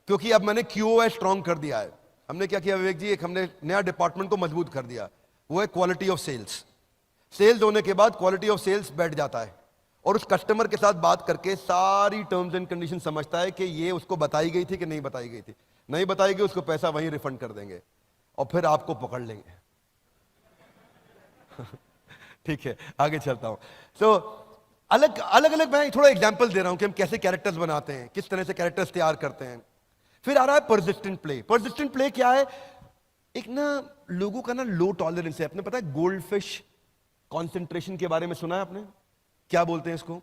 क्योंकि अब मैंने QoS स्ट्रॉन्ग कर दिया है। हमने क्या किया विवेक जी, एक हमने नया डिपार्टमेंट को मजबूत कर दिया, वो है क्वालिटी ऑफ सेल्स। सेल्स होने के बाद क्वालिटी ऑफ सेल्स बैठ जाता है और उस कस्टमर के साथ बात करके सारी टर्म्स एंड कंडीशन समझता है कि ये उसको बताई गई थी कि नहीं बताई गई थी। नहीं बताई गई, उसको पैसा वहीं रिफंड कर देंगे और फिर आपको पकड़ लेंगे। ठीक है, आगे चलता हूं। सो अलग अलग मैं थोड़ा एग्जांपल दे रहा हूं कि हम कैसे कैरेक्टर्स बनाते हैं, किस तरह से कैरेक्टर्स तैयार करते हैं। फिर आ रहा है परसिस्टेंट प्ले। परसिस्टेंट प्ले क्या है? एक ना लोगों का ना लो टॉलरेंस है। आपने पता है गोल्डफिश कॉन्सेंट्रेशन के बारे में सुना है आपने? क्या बोलते हैं इसको?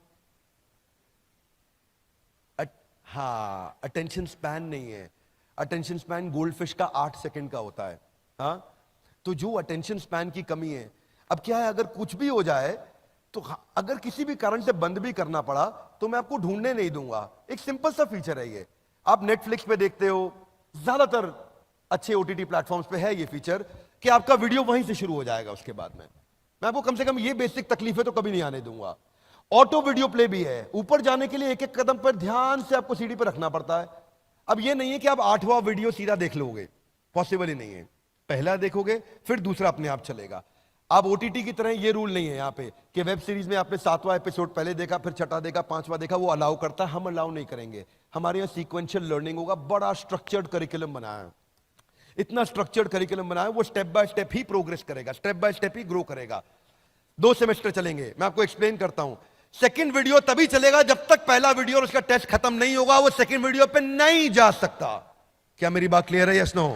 हाँ, अटेंशन स्पैन नहीं है। अटेंशन स्पैन गोल्डफिश का 8 सेकंड का होता है। हाँ, तो जो अटेंशन स्पैन की कमी है, अब क्या है, अगर कुछ भी हो जाए तो अगर किसी भी कारण से बंद भी करना पड़ा तो मैं आपको ढूंढने नहीं दूंगा। एक सिंपल सा फीचर है ये। आप नेटफ्लिक्स पे देखते हो, ज्यादातर अच्छे OTT प्लेटफॉर्म्स पे है ये फीचर कि आपका वीडियो वहीं से शुरू हो जाएगा। उसके बाद में मैं आपको कम से कम ये बेसिक तकलीफें तो कभी नहीं आने दूंगा। ऑटो वीडियो प्ले भी है। ऊपर जाने के लिए एक एक कदम पर ध्यान से आपको सीढ़ी पर रखना पड़ता है। अब ये नहीं है कि आप 8वां वीडियो सीधा देख लोगे, पॉसिबल ही नहीं है। पहला देखोगे फिर दूसरा अपने आप चलेगा। आप OTT की तरह ये रूल नहीं है यहाँ पे कि वेब सीरीज में आपने 7वां एपिसोड पहले देखा, फिर 6वां देखा, 5वां देखा, वो अलाउ करता है। हम अलाउ नहीं करेंगे। हमारे यहाँ सीक्वेंशियल लर्निंग होगा। बड़ा स्ट्रक्चर्ड करिकुलम बनाया है, इतना स्ट्रक्चर्ड करिकुलम बनाया है, वो स्टेप बाय स्टेप ही प्रोग्रेस करेगा, स्टेप बाय स्टेप ही ग्रो करेगा। 2 सेमेस्टर चलेंगे। मैं आपको एक्सप्लेन करता हूं। सेकंड वीडियो तभी चलेगा जब तक पहला वीडियो और उसका टेस्ट खत्म नहीं होगा, वो सेकंड वीडियो पे नहीं जा सकता। क्या मेरी बात क्लियर है? Yes no?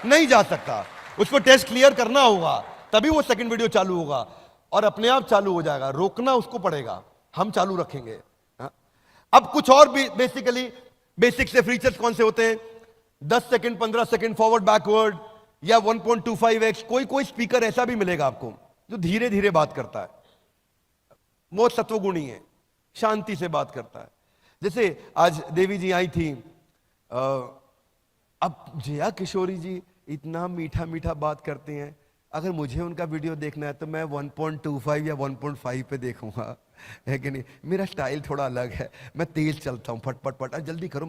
नहीं जा सकता। उसको टेस्ट क्लियर करना होगा, तभी वो सेकंड वीडियो चालू होगा और अपने आप चालू हो जाएगा। रोकना उसको पड़ेगा, हम चालू रखेंगे। अब कुछ और भी बेसिक से फीचर्स कौन से होते हैं? 10 सेकंड, 15 सेकंड फॉरवर्ड बैकवर्ड या 1.25x। कोई स्पीकर ऐसा भी मिलेगा आपको जो धीरे धीरे बात करता है, वो सत्वगुणी है, शांति से बात करता है। जैसे आज देवी जी आई थी, अब जया किशोरी जी इतना मीठा मीठा बात करते हैं। अगर मुझे उनका वीडियो देखना है तो मैं 1.25 या 1.5 पे देखूंगा, है कि नहीं? मेरा स्टाइल थोड़ा अलग है, मैं तेज चलता हूं, फटफट जल्दी करो,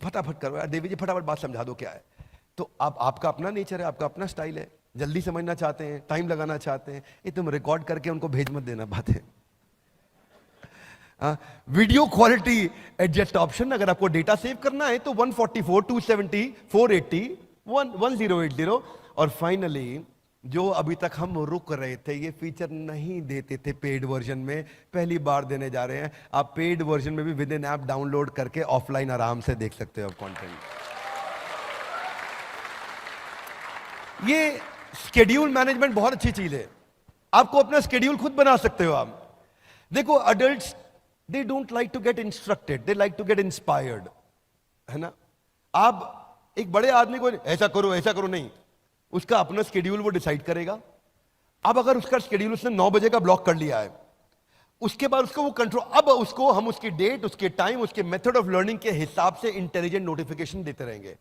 फटाफट करो। देवी जी फटाफट बात समझा दो क्या है। तो आपका अपना नेचर है, आपका अपना स्टाइल है। जल्दी समझना चाहते हैं, टाइम लगाना चाहते हैं, ये तुम रिकॉर्ड करके उनको भेज मत देना बातें। वीडियो क्वालिटी एडजस्ट ऑप्शन, अगर आपको डेटा सेव करना है तो 144, 270, 480, 1080। और फाइनली जो अभी तक हम रुक रहे थे, ये फीचर नहीं देते थे पेड वर्जन में, पहली बार देने जा रहे हैं। आप पेड वर्जन में भी विद इन ऐप डाउनलोड करके ऑफलाइन आराम से देख सकते हो कंटेंट। ये शेड्यूल मैनेजमेंट बहुत अच्छी चीज है, आपको अपना शेड्यूल खुद बना सकते हो आप। देखो adults they don't like to get instructed, they like to get inspired, है ना। आप एक बड़े आदमी को ऐसा करो नहीं, उसका अपना शेड्यूल वो डिसाइड करेगा। अब अगर उसका शेड्यूल उसने 9 बजे का ब्लॉक कर लिया है, उसके बाद उसको वो कंट्रोल, अब उसको हम उसकी डेट, उसके टाइम, उसके मेथड ऑफ लर्निंग के हिसाब से इंटेलिजेंट नोटिफिकेशन देते रहेंगे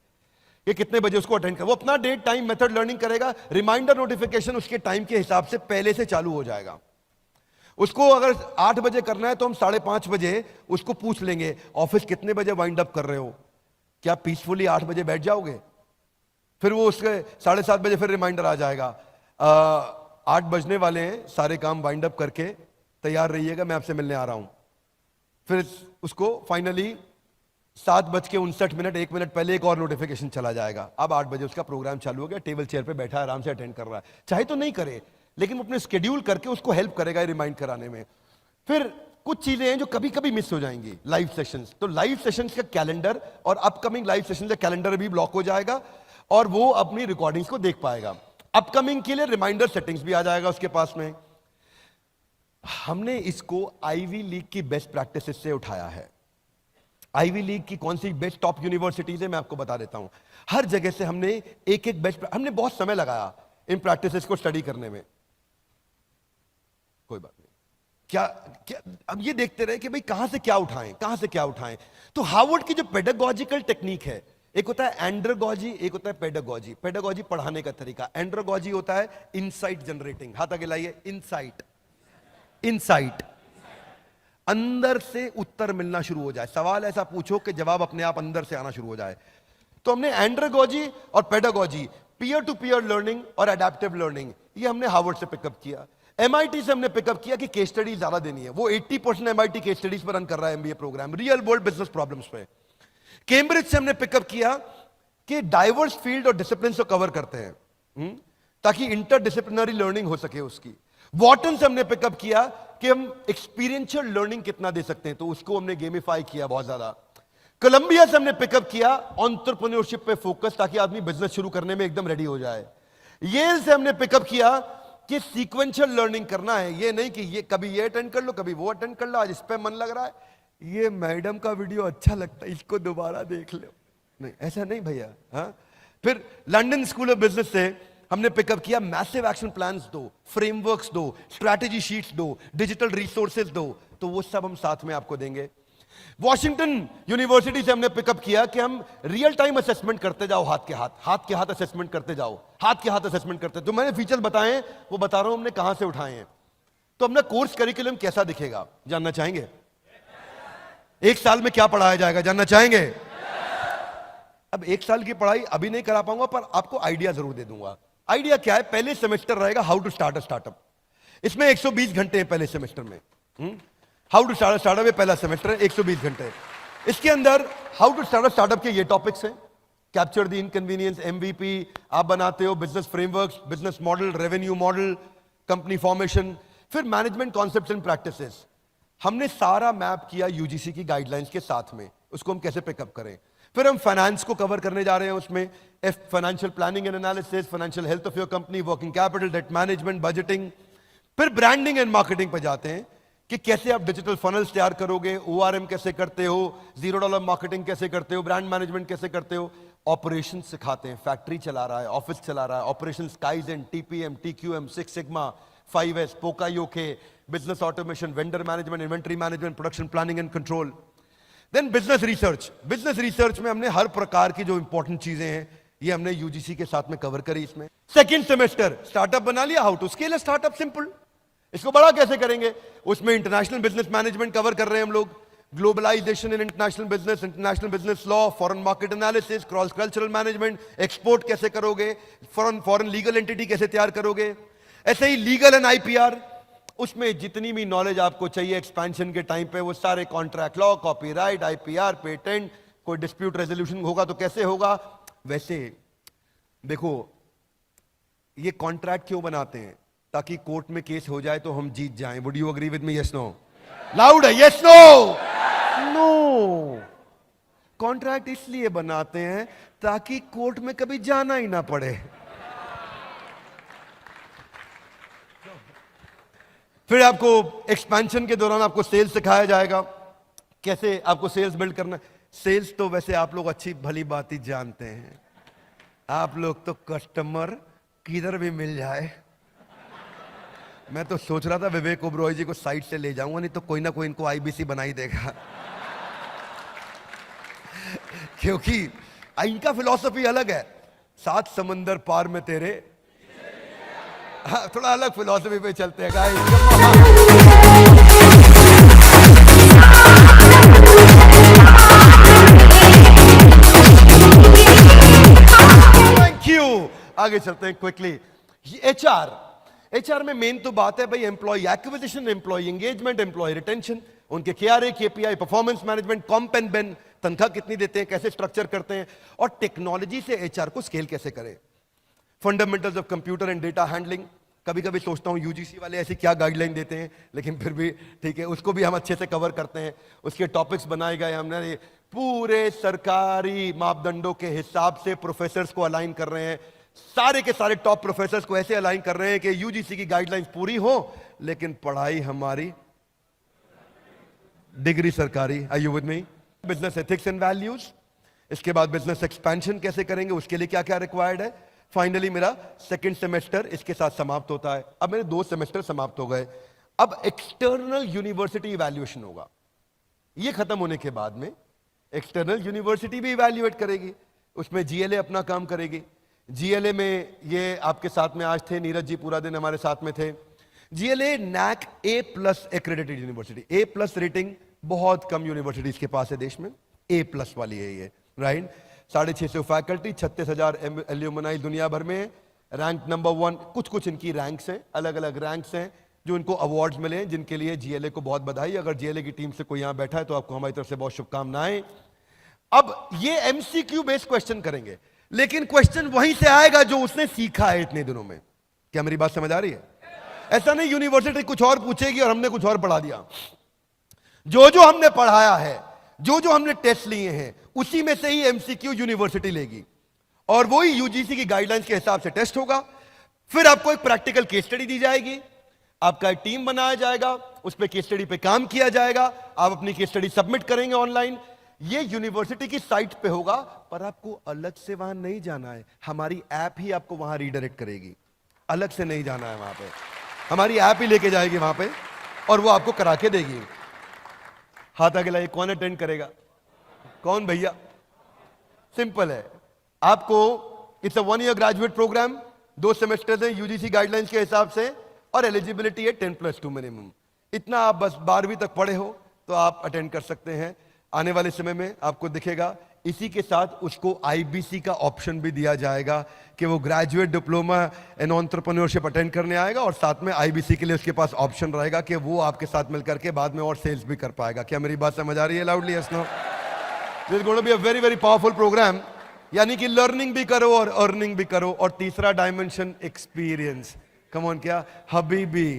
कि कितने बजे उसको अटेंड कर। वो अपना डेट, टाइम, मेथड लर्निंग करेगा। रिमाइंडर नोटिफिकेशन उसके टाइम के हिसाब से पहले से चालू हो जाएगा। उसको अगर 8 बजे करना है तो हम 5:30 बजे उसको पूछ लेंगे, ऑफिस कितने बजे वाइंड अप कर रहे हो, क्या पीसफुली 8 बजे बैठ जाओगे। फिर वो उसके 7:30 बजे फिर रिमाइंडर आ जाएगा, 8 बजने वाले हैं, सारे काम वाइंड अप करके तैयार रहिएगा, मैं आपसे मिलने आ रहा हूं। फिर उसको फाइनली 7:59, 1 मिनट पहले एक और नोटिफिकेशन चला जाएगा। अब 8 बजे उसका प्रोग्राम चालू हो गया, टेबल चेयर पे बैठा आराम से अटेंड कर रहा है। चाहे तो नहीं करे, लेकिन अपने स्केड्यूल करके उसको हेल्प करेगा रिमाइंड कराने में। फिर कुछ चीजें हैं जो कभी कभी मिस हो जाएंगी, लाइव सेशंस। तो लाइव सेशंस का कैलेंडर और अपकमिंग लाइव सेशंस का कैलेंडर भी ब्लॉक हो जाएगा और वो अपनी रिकॉर्डिंग्स को देख पाएगा। अपकमिंग के लिए रिमाइंडर सेटिंग्स भी आ जाएगा उसके पास में। हमने इसको आईवी लीग की बेस्ट प्रैक्टिसेस से उठाया है। आईवी लीग की कौन सी बेस्ट टॉप यूनिवर्सिटीज है मैं आपको बता देता हूं। हर जगह से हमने एक बेस्ट, हमने बहुत समय लगाया इन प्रैक्टिसेस को स्टडी करने में। कोई बात नहीं, क्या क्या अब ये देखते रहे कि भाई कहां से क्या उठाएं। तो हार्वर्ड की जो पेडागोजिकल टेक्निक है, एक होता है एंड्रोगॉजी, एक होता है पेडागोजी। पेडागोजी पढ़ाने का तरीका, एंड्रोगॉजी होता है इनसाइट जनरेटिंग। हाथ आगे लाइए, इनसाइट अंदर से उत्तर मिलना शुरू हो जाए, सवाल ऐसा पूछो कि जवाब अपने आप अंदर से आना शुरू हो जाए। तो हमने एंड्रोगॉजी और pedagogy, peer to peer learning और एडेप्टिव लर्निंग, ये हमने हार्वर्ड से पिकअप किया। एमआईटी से हमने पिकअप किया कि केस स्टडी ज्यादा देनी है। वो 80% एमआईटी केस स्टडीज पर रन कर रहा है MBA program, real world business problems पे। कैम्ब्रिज से हमने पिकअप किया कि डाइवर्स फील्ड और डिसिप्लिन को कवर करते हैं ताकि इंटरडिसिप्लिनरी लर्निंग हो सके उसकी। वॉटन से हमने पिकअप किया कि हम एक्सपीरियंशियल लर्निंग कितना दे सकते हैं, तो उसको हमने गेमिफाई किया बहुत ज्यादा। कोलंबिया से हमने पिकअप किया एंटरप्रेन्योरशिप पे फोकस, ताकि आदमी बिजनेस शुरू करने में एकदम रेडी हो जाए। येल से हमने पिकअप किया कि सीक्वेंशियल लर्निंग करना है, ये नहीं कि ये कभी ये अटेंड कर लो कभी वो अटेंड कर लो, आज इस पे मन लग रहा है, ये मैडम का वीडियो अच्छा लगता है इसको दोबारा देख लो, नहीं ऐसा नहीं भैया। हाँ, फिर लंदन स्कूल ऑफ बिजनेस से हमने पिकअप किया मैसिव एक्शन प्लान्स दो, फ्रेमवर्क्स दो, स्ट्रैटेजी शीट्स दो, डिजिटल रिसोर्सेज दो, तो वो सब हम साथ में आपको देंगे। वॉशिंगटन यूनिवर्सिटी से हमने पिकअप किया कि हम रियल टाइम असेसमेंट करते जाओ, हाथ के हाथ असेसमेंट करते जाओ, असेसमेंट करते। जो मैंने फीचर बताए वो बता रहा हूं हमने कहां से उठाए हैं। तो अपना कोर्स करिकुलम कैसा दिखेगा जानना चाहेंगे? 1 साल में क्या पढ़ाया जाएगा जानना चाहेंगे? अब 1 साल की पढ़ाई अभी नहीं करा पाऊंगा, पर आपको आइडिया जरूर दे दूंगा। आइडिया क्या है? पहले सेमेस्टर रहेगा how to start a startup. इसमें 120 घंटे हैं पहले सेमेस्टर में। हाउ टू स्टार्ट स्टार्टअप पहला सेमेस्टर है, 120 घंटे। इसके अंदर हाउ टू स्टार्ट स्टार्टअप के ये टॉपिक्स हैं। कैप्चर द इनकन्वीनियंस, एमवीपी आप बनाते हो, business frameworks, business model, revenue model, company formation, फिर मैनेजमेंट कॉन्सेप्ट्स एंड प्रैक्टिसेस। हमने सारा मैप किया यूजीसी की गाइडलाइंस के साथ में, उसको हम कैसे पिकअप करें। फिर हम फाइनेंस को कवर करने जा रहे हैं, उसमें financial planning and analysis, financial health of your company, working capital, debt management, budgeting. फिर ब्रांडिंग एंड मार्केटिंग पे जाते हैं कि कैसे आप डिजिटल फनल्स तैयार करोगे, ओआरएम कैसे करते हो, $0 मार्केटिंग कैसे करते हो, ब्रांड मैनेजमेंट कैसे करते हो। ऑपरेशन सिखाते हैं, फैक्ट्री चला रहा है, ऑफिस चला रहा है, operation, kaizen, TPM, TQM, 6 sigma, 5S, pokayoke, business automation, vendor management, inventory management, production planning and control. Then business research. Business research में हमने हर प्रकार की जो इंपॉर्टेंट चीजें हैं ये हमने यूजीसी के साथ में कवर करी। इसमें सेकंड सेमेस्टर स्टार्टअप बना लिया, how to scale a startup, simple. इसको बड़ा कैसे करेंगे, उसमें इंटरनेशनल बिजनेस मैनेजमेंट कवर कर रहे हैं हम लोग, globalization in international business law, foreign market analysis, cross cultural management, export कैसे करोगे, फॉरेन लीगल एंटिटी कैसे तैयार करोगे, ऐसे ही लीगल एंड आईपीआर, उसमें जितनी भी नॉलेज आपको चाहिए एक्सपेंशन के टाइम पे, वो सारे contract law, copyright, IPR, patent, कोई डिस्प्यूट रेजोल्यूशन होगा तो कैसे होगा। वैसे देखो, ये कॉन्ट्रैक्ट क्यों बनाते हैं? ताकि कोर्ट में केस हो जाए तो हम जीत जाएं। Would you agree with me? Yes no? Loud है, यस नो? नो। कॉन्ट्रैक्ट इसलिए बनाते हैं ताकि कोर्ट में कभी जाना ही ना पड़े। फिर आपको एक्सपेंशन के दौरान आपको सेल्स सिखाया जाएगा, कैसे आपको सेल्स बिल्ड करना है। सेल्स तो वैसे आप लोग अच्छी भली बात ही जानते हैं, आप लोग तो कस्टमर किधर भी मिल जाए। मैं तो सोच रहा था विवेक ओबरॉय जी को साइड से ले जाऊंगा, नहीं तो कोई ना कोई इनको आईबीसी बना ही देगा। क्योंकि इनका फिलॉसफी अलग है, 7 समंदर पार में तेरे। हाँ, थोड़ा अलग फिलॉसफी पे चलते हैं गाइस। Thank you. आगे चलते हैं क्विकली। एचआर में मेन तो बात है भाई employ acquisition, employ engagement, employ retention, उनके KRA, KPI, performance management, comp and ben, तनख्वाह कितनी देते हैं, कैसे स्ट्रक्चर करते हैं, और टेक्नोलॉजी से एचआर को स्केल कैसे करें। Fundamentals of computer and data handling, कभी कभी सोचता हूं यूजीसी वाले ऐसी क्या गाइडलाइन देते हैं, लेकिन फिर भी ठीक है, उसको भी हम अच्छे से कवर करते हैं। उसके टॉपिक्स बनाए गए, हमने पूरे सरकारी मापदंडों के हिसाब से प्रोफेसर्स को अलाइन कर रहे हैं। सारे के सारे टॉप प्रोफेसर्स को ऐसे अलाइन कर रहे हैं कि यूजीसी की गाइडलाइंस पूरी हो, लेकिन पढ़ाई हमारी, डिग्री सरकारी। Are you with me? Business ethics and values, इसके बाद बिजनेस एक्सपेंशन कैसे करेंगे, उसके लिए क्या क्या रिक्वायर्ड है। फाइनली मेरा सेकंड सेमेस्टर इसके साथ समाप्त होता है। अब मेरे 2 सेमेस्टर समाप्त हो गए। अब एक्सटर्नल यूनिवर्सिटी इवैल्यूएशन होगा। ये खत्म होने के बाद में एक्सटर्नल यूनिवर्सिटी भी इवैल्यूएट करेगी, उसमें जीएलए अपना काम करेगी। जीएलए में ये आपके साथ में आज थे, नीरज जी पूरा दिन हमारे साथ में थे। GLA NAAC A+ accredited university, A+ rating बहुत कम यूनिवर्सिटीज के पास है देश में, A+ वाली है ये, राइट। 650 फैकल्टी, 36,000 एल्यूमनाई दुनिया भर में, रैंक नंबर 1। कुछ इनकी रैंक्स हैं, अलग अलग रैंक्स हैं जो इनको अवार्ड्स मिले हैं, जिनके लिए जीएलए को बहुत बधाई। अगर जीएलए की टीम से कोई यहां बैठा है तो आपको हमारी तरफ से बहुत शुभकामनाएं। अब ये एमसीक्यू बेस्ड क्वेश्चन करेंगे, लेकिन क्वेश्चन वहीं से आएगा जो उसने सीखा है इतने दिनों में। क्या मेरी बात समझ आ रही है? ऐसा नहीं यूनिवर्सिटी कुछ और पूछेगी और हमने कुछ और पढ़ा दिया। जो हमने पढ़ाया है, जो हमने टेस्ट लिए हैं, उसी में से ही एमसीक्यू यूनिवर्सिटी लेगी, और वही यूजीसी की गाइडलाइंस के हिसाब से टेस्ट होगा। फिर आपको एक प्रैक्टिकल केस स्टडी दी जाएगी, आपका एक टीम बनाया जाएगा, उस पर केस स्टडी पे काम किया जाएगा, आप अपनी केस स्टडी सबमिट करेंगे ऑनलाइन। ये यूनिवर्सिटी की साइट पे होगा, पर आपको अलग से वहां नहीं जाना है, हमारी ऐप ही आपको वहां रीडायरेक्ट करेगी। अलग से नहीं जाना है वहां पे, हमारी ऐप ही लेके जाएगी वहां पे और वो आपको करा के देगी। हाथ आगे लाइए, कौन अटेंड करेगा? कौन भैया? सिंपल है, आपको it's a 1 year graduate program, 2 semesters हैं यूजीसी गाइडलाइंस के हिसाब से, और एलिजिबिलिटी है 10+2 मिनिमम। इतना आप बस 12वीं तक पढ़े हो तो आप अटेंड कर सकते हैं। आने वाले समय में आपको दिखेगा, इसी के साथ उसको आईबीसी का ऑप्शन भी दिया जाएगा कि वो graduate diploma in entrepreneurship attend करने आएगा, और साथ में आईबीसी के लिए उसके पास ऑप्शन रहेगा कि वो आपके साथ मिलकर के बाद में और सेल्स भी कर पाएगा। क्या मेरी बात समझ आ रही है? Loudly yes no? This is going to be a very very powerful program, यानी कि लर्निंग भी करो और अर्निंग भी करो। और तीसरा डायमेंशन एक्सपीरियंस। कम ऑन, क्या हबीबी